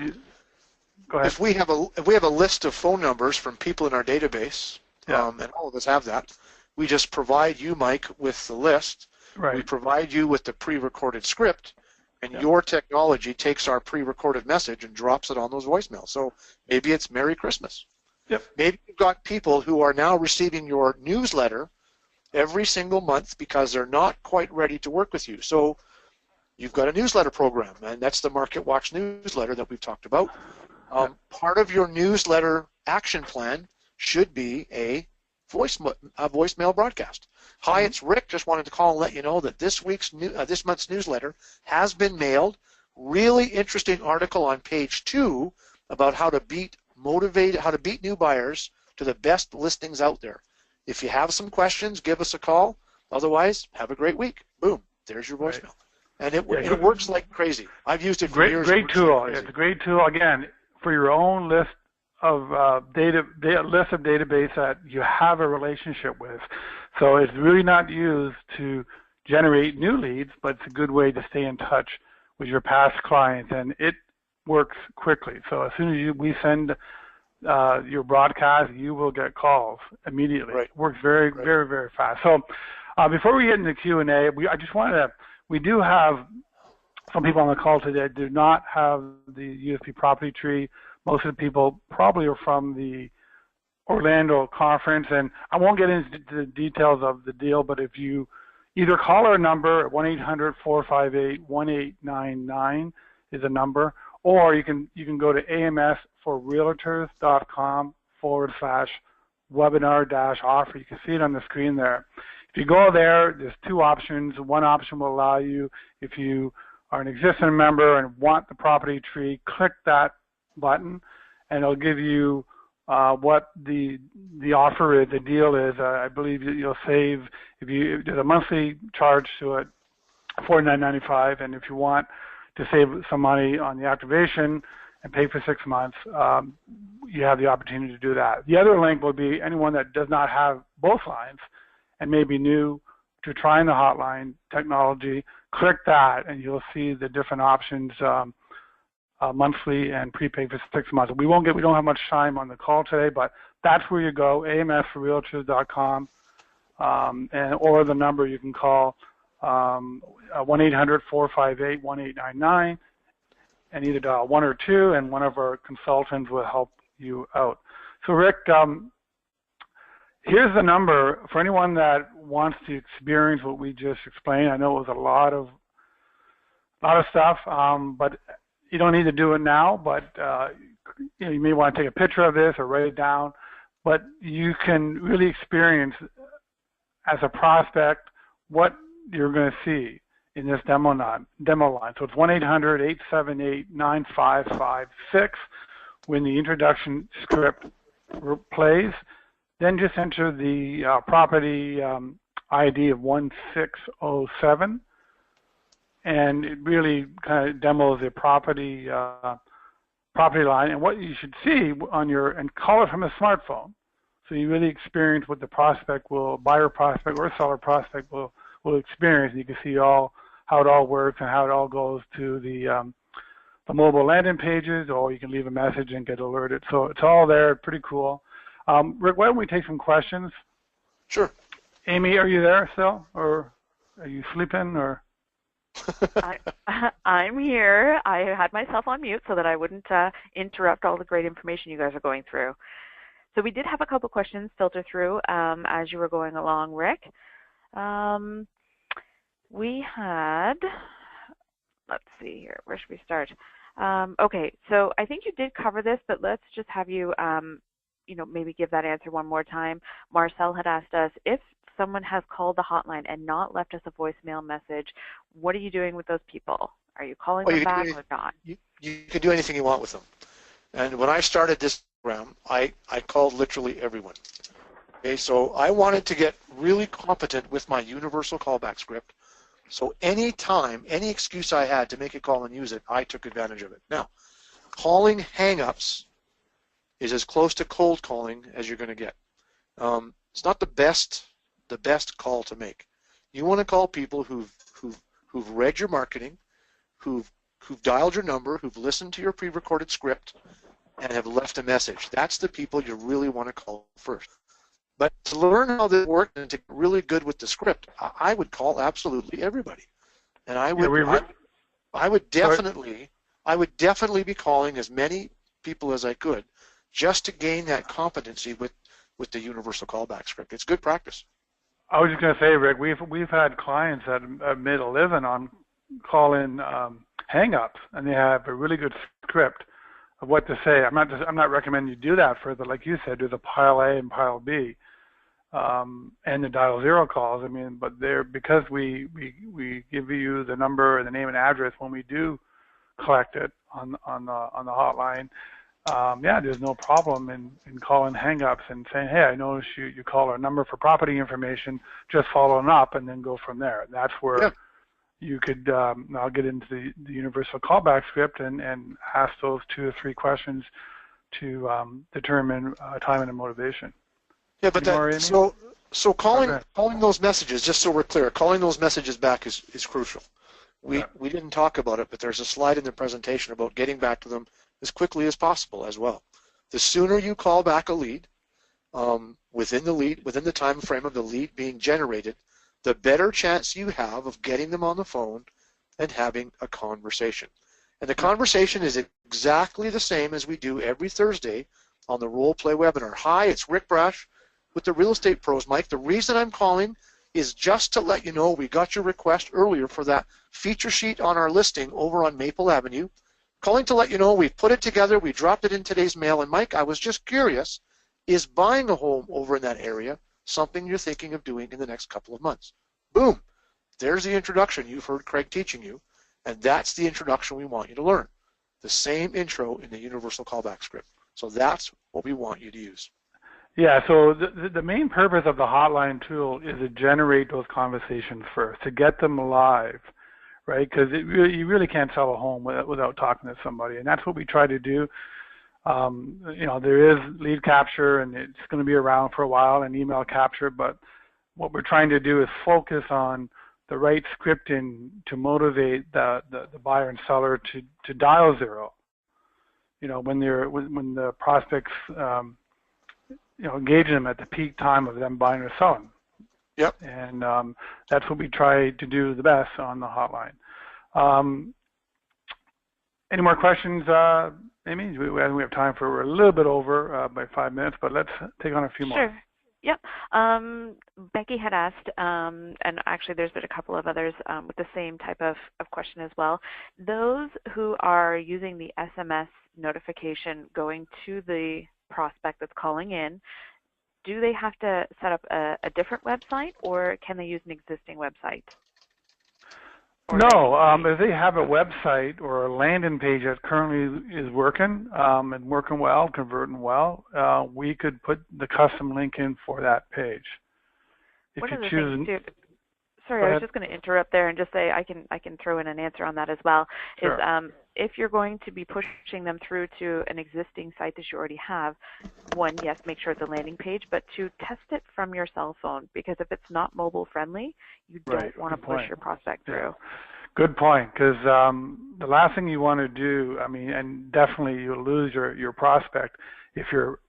Go ahead. If we have a list of phone numbers from people in our database, and all of us have that, we just provide you, Mike, with the list. Right. We provide you with the pre-recorded script, and your technology takes our pre-recorded message and drops it on those voicemails. So maybe it's Merry Christmas. Yep. Maybe you've got people who are now receiving your newsletter every single month because they're not quite ready to work with you. So you've got a newsletter program, and that's the Market Watch newsletter that we've talked about. Part of your newsletter action plan should be a voicemail broadcast. Hi, it's Rick. Just wanted to call and let you know that this month's newsletter has been mailed. Really interesting article on page 2 about how to beat new buyers to the best listings out there. If you have some questions, give us a call. Otherwise, have a great week. Boom, there's your voicemail. And it works like crazy. I've used it for years. Great tool. It's a great tool, again, for your own list of database that you have a relationship with. So it's really not used to generate new leads, but it's a good way to stay in touch with your past clients, and it works quickly. So as soon as we send your broadcast, you will get calls immediately. Right. It works very, very fast. So before we get into Q&A, we do have some people on the call today that do not have the USP property tree. Most of the people probably are from the Orlando conference, and I won't get into the details of the deal, but if you either call our number at 1-800-458-1899 is a number, or you can go to amsforrealtors.com/webinar-offer. You can see it on the screen there. If you go there, there's two options. One option will allow you, if you are an existing member and want the property tree, click that button, and it'll give you what the offer is, the deal is. I believe you'll save, there's a monthly charge to it, $49.95, and if you want to save some money on the activation and pay for 6 months, you have the opportunity to do that. The other link will be anyone that does not have both lines and may be new to trying the hotline technology. Click that, and you'll see the different options. Monthly and prepaid for 6 months. We don't have much time on the call today, but that's where you go, amsforrealtors.com, or the number you can call 1-800-458-1899, and either dial 1 or 2, and one of our consultants will help you out. So Rick, here's the number for anyone that wants to experience what we just explained. I know it was a lot of stuff, but you don't need to do it now, but you may want to take a picture of this or write it down. But you can really experience as a prospect what you're going to see in this demo line. So it's 1-800-878-9556. When the introduction script plays, then just enter the property ID of 1607. And it really kind of demos the property line and what you should see and call it from a smartphone. So you really experience what the buyer prospect or seller prospect will experience. And you can see how it all works and how it all goes to the mobile landing pages, or you can leave a message and get alerted. So it's all there, pretty cool. Rick, why don't we take some questions? Sure. Amy, are you there still, or are you sleeping, or? I, I'm here. I had myself on mute so that I wouldn't interrupt all the great information you guys are going through. So we did have a couple questions filter through as you were going along, Rick. Um, we had, let's see here, where should we start? Okay, so I think you did cover this, but let's just have you, maybe give that answer one more time. Marcel had asked us, if someone has called the hotline and not left us a voicemail message, what are you doing with those people? Are you calling Well, them you can do back or not? you can do anything you want with them. And when I started this program, I called literally everyone. Okay, so I wanted to get really competent with my universal callback script. So any time, any excuse I had to make a call and use it, I took advantage of it. Now, calling hang-ups is as close to cold calling as you're going to get. It's not the best call to make. You want to call people who've read your marketing, who've dialed your number, who've listened to your pre-recorded script, and have left a message. That's the people you really want to call first. But to learn how this works and to get really good with the script, I would call absolutely everybody, and I would definitely be calling as many people as I could, just to gain that competency with the universal callback script. It's good practice. I was just going to say, Rick, we've had clients that have made a living on calling hang-ups, and they have a really good script of what to say. I'm not recommending you do that for like you said, do the pile A and pile B, and the dial zero calls. I mean, but because we give you the number and the name and address when we do collect it on the hotline. There's no problem in calling hang-ups and saying, hey, I noticed you call our number for property information, just following up and then go from there. That's where you could now get into the universal callback script and ask those 2 or 3 questions to determine timing and motivation. Yeah, but so calling those messages, just so we're clear, calling those messages back is crucial. We didn't talk about it, but there's a slide in the presentation about getting back to them as quickly as possible as well. The sooner you call back a lead, within the time frame of the lead being generated, the better chance you have of getting them on the phone and having a conversation. And the conversation is exactly the same as we do every Thursday on the Role Play webinar. Hi, it's Rick Brash with the Real Estate Pros, Mike. The reason I'm calling is just to let you know we got your request earlier for that feature sheet on our listing over on Maple Avenue. Calling to let you know we've put it together, we dropped it in today's mail, and Mike, I was just curious, is buying a home over in that area something you're thinking of doing in the next couple of months? Boom. There's the introduction you've heard Craig teaching you, and that's the introduction we want you to learn. The same intro in the universal callback script. So that's what we want you to use. Yeah, so the main purpose of the hotline tool is to generate those conversations first, to get them live, right? Because you really can't sell a home without talking to somebody, and that's what we try to do. There is lead capture, and it's going to be around for a while, and email capture, but what we're trying to do is focus on the right scripting to motivate the buyer and seller to dial zero. When the prospects engaging them at the peak time of them buying or selling. Yep. And that's what we try to do the best on the hotline. Any more questions, Amy? We have time for, we're a little bit over by 5 minutes, but let's take on a few more. Sure. Yep. Becky had asked, and actually there's been a couple of others with the same type of question as well. Those who are using the SMS notification going to the prospect that's calling in, do they have to set up a different website, or can they use an existing website? No, if they have a website or a landing page that currently is working and working well, converting well, we could put the custom link in for that page. If you choose. Sorry, I was just going to interrupt there and just say I can throw in an answer on that as well. Sure. Is if you're going to be pushing them through to an existing site that you already have, one, yes, make sure it's a landing page, but two, test it from your cell phone, because if it's not mobile friendly, you don't want to push your prospect through. Yeah. Good point, because the last thing you want to do, and definitely you'll lose your prospect if your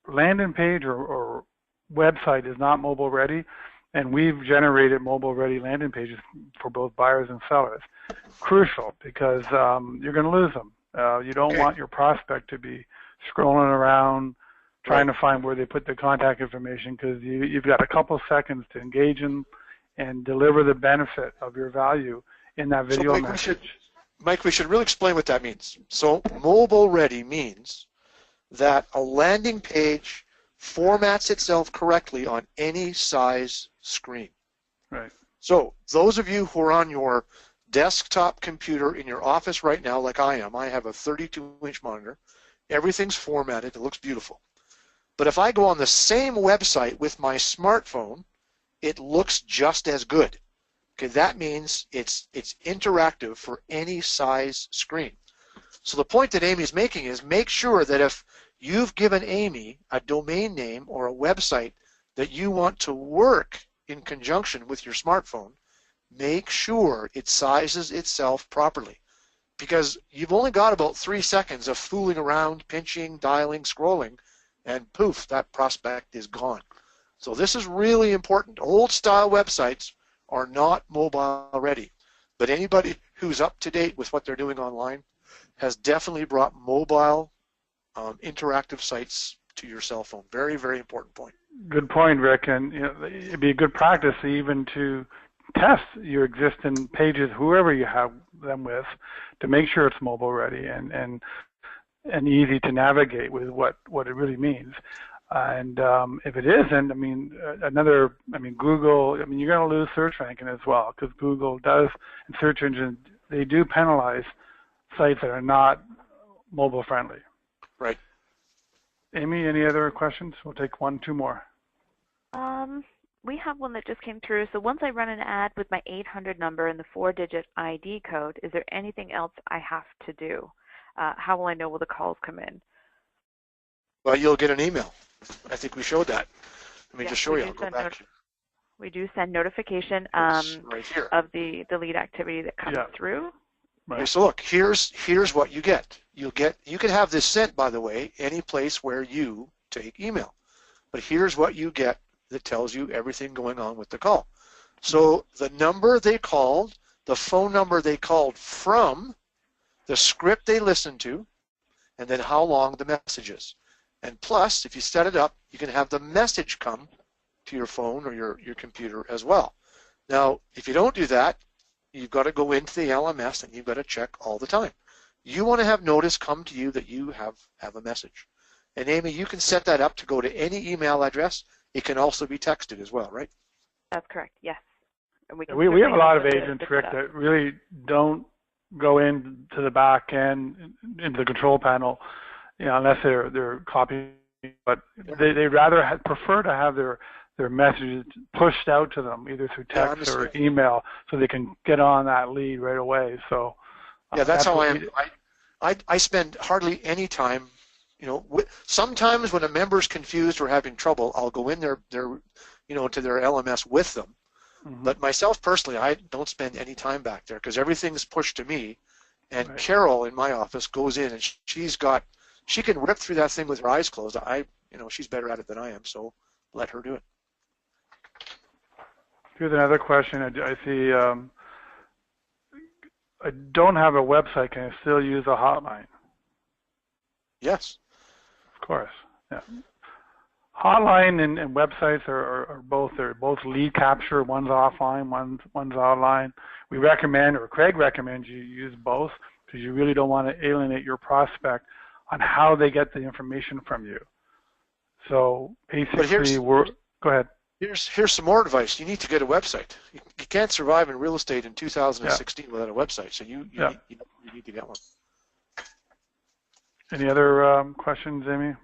landing page or website is not mobile ready. And we've generated mobile-ready landing pages for both buyers and sellers. Crucial, because you're going to lose them. You don't want your prospect to be scrolling around trying to find where they put their contact information, because you've got a couple seconds to engage them and deliver the benefit of your value in that video message. Mike, we should really explain what that means. So mobile ready means that a landing page formats itself correctly on any size screen. Right. So those of you who are on your desktop computer in your office right now, like I am, I have a 32-inch monitor. Everything's formatted. It looks beautiful. But if I go on the same website with my smartphone, it looks just as good. Okay, that means it's interactive for any size screen. So the point that Amy's making is make sure that if you've given Amy a domain name or a website that you want to work in conjunction with your smartphone, make sure it sizes itself properly. Because you've only got about 3 seconds of fooling around, pinching, dialing, scrolling, and poof, that prospect is gone. So this is really important. Old-style websites are not mobile ready. But anybody who's up to date with what they're doing online has definitely brought mobile interactive sites to your cell phone. Very, very important point. Good point, Rick. And it'd be a good practice even to test your existing pages, whoever you have them with, to make sure it's mobile ready and easy to navigate with what it really means. And if it isn't, Google, you're going to lose search ranking as well, because Google does, and search engines, they do penalize sites that are not mobile friendly. Right. Amy, any other questions? We'll take 2 more. We have one that just came through. So once I run an ad with my 800 number and the 4-digit ID code, is there anything else I have to do? How will I know will the calls come in? Well, you'll get an email. I think we showed that. Let me just show you. I'll go back. We do send notification right here of the lead activity that comes through. Right. Okay, so look, here's what you get. You can have this sent, by the way, any place where you take email. But here's what you get that tells you everything going on with the call. So the number they called, the phone number they called from, the script they listened to, and then how long the message is. And plus, if you set it up, you can have the message come to your phone or your computer as well. Now, if you don't do that, you've got to go into the LMS and you've got to check all the time. You want to have notice come to you that you have a message. And Amy, you can set that up to go to any email address. It can also be texted as well, right? That's correct, yes. And we have a lot of agents, Rick, that really don't go into the back end, into the control panel, unless they're copying. But they rather prefer to have their messages pushed out to them either through text or email, so they can get on that lead right away. So that's how I am. I spend hardly any time. Sometimes when a member's confused or having trouble, I'll go in their to their LMS with them. Mm-hmm. But myself personally, I don't spend any time back there because everything's pushed to me. And right. Carol in my office goes in and she can rip through that thing with her eyes closed. She's better at it than I am, so let her do it. Here's another question. I see. I don't have a website. Can I still use a hotline? Yes. Of course. Yeah. Hotline and websites are both lead capture. One's offline, one's online. We recommend, or Craig recommends, you use both because you really don't want to alienate your prospect on how they get the information from you. So basically, go ahead. Here's some more advice. You need to get a website. You can't survive in real estate in 2016 without a website. So you need to get one. Any other questions, Amy?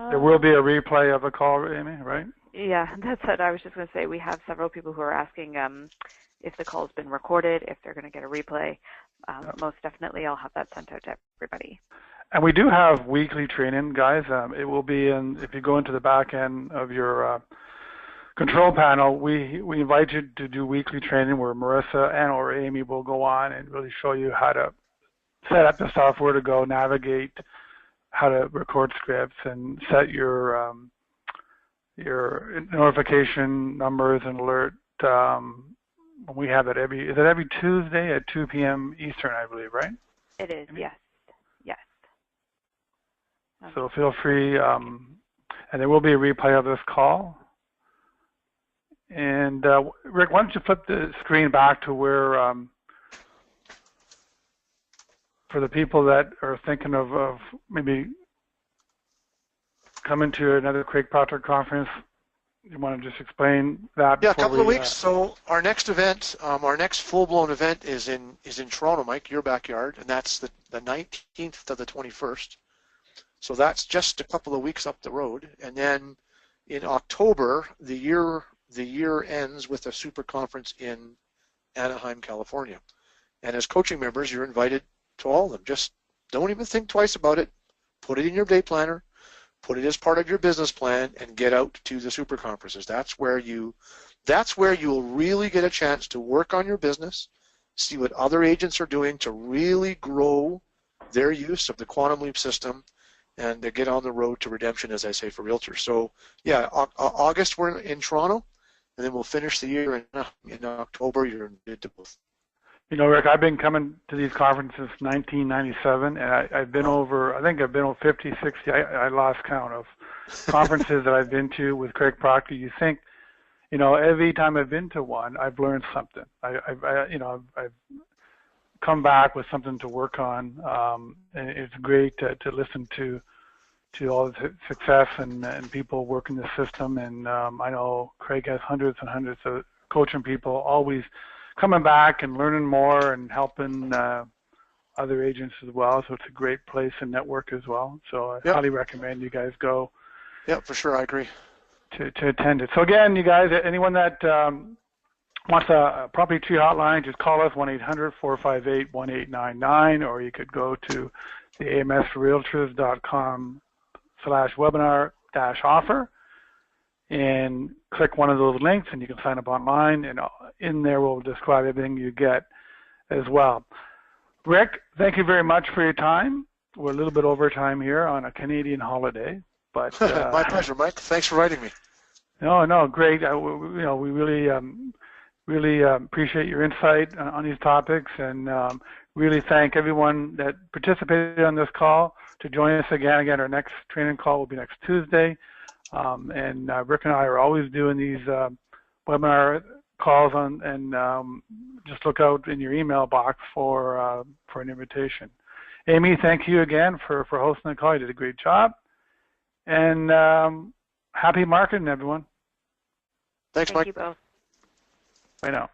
There will be a replay of the call, Amy, right? Yeah, that's it. I was just going to say we have several people who are asking if the call's been recorded, if they're going to get a replay. Most definitely, I'll have that sent out to everybody. And we do have weekly training, guys. It will be if you go into the back end of your control panel, we invite you to do weekly training where Marissa and or Amy will go on and really show you how to set up the software to go navigate, how to record scripts and set your your notification numbers and alert. We have it is it every Tuesday at 2 p.m. Eastern, I believe, right? It is, yes. Yes. So feel free, and there will be a replay of this call. And Rick, why don't you flip the screen back to where, for the people that are thinking of maybe coming to another Craig Proctor conference, you want to just explain that? Yeah, a couple of weeks. So our next event, our next full-blown event is in Toronto, Mike, your backyard, and that's the 19th to the 21st. So that's just a couple of weeks up the road, and then in October, the year ends with a super conference in Anaheim, California. And as coaching members, you're invited to all of them. Just don't even think twice about it. Put it in your day planner. Put it as part of your business plan and get out to the super conferences. That's where you'll really get a chance to work on your business, see what other agents are doing to really grow their use of the Quantum Leap system, and to get on the road to redemption, as I say, for realtors. So yeah, August we're in Toronto, and then we'll finish the year in October. You're invited to both. You know, Rick, I've been coming to these conferences since 1997, and I've been over 50, 60, I lost count of conferences that I've been to with Craig Proctor. You think, you know, every time I've been to one, I've learned something. I've come back with something to work on, and it's great to listen to all the success and people working the system. And I know Craig has hundreds and hundreds of coaching people always coming back and learning more and helping other agents as well. So it's a great place and network as well. So I highly recommend you guys go. Yeah, for sure. I agree. To attend it. So again, you guys, anyone that wants a Property Tree hotline, just call us 1-800-458-1899, or you could go to the amsrealtors.com/webinar-offer and click one of those links, and you can sign up online, and in there we'll describe everything you get as well. Rick, thank you very much for your time. We're a little bit over time here on a Canadian holiday, but my pleasure, Mike. Thanks for writing me. No, great. We really appreciate your insight on these topics, and really thank everyone that participated on this call to join us again. Our next training call will be next Tuesday. And Rick and I are always doing these webinar calls and just look out in your email box for an invitation. Amy, thank you again for hosting the call. You did a great job. And happy marketing, everyone. Thanks, Mike. Thank you both. Bye now.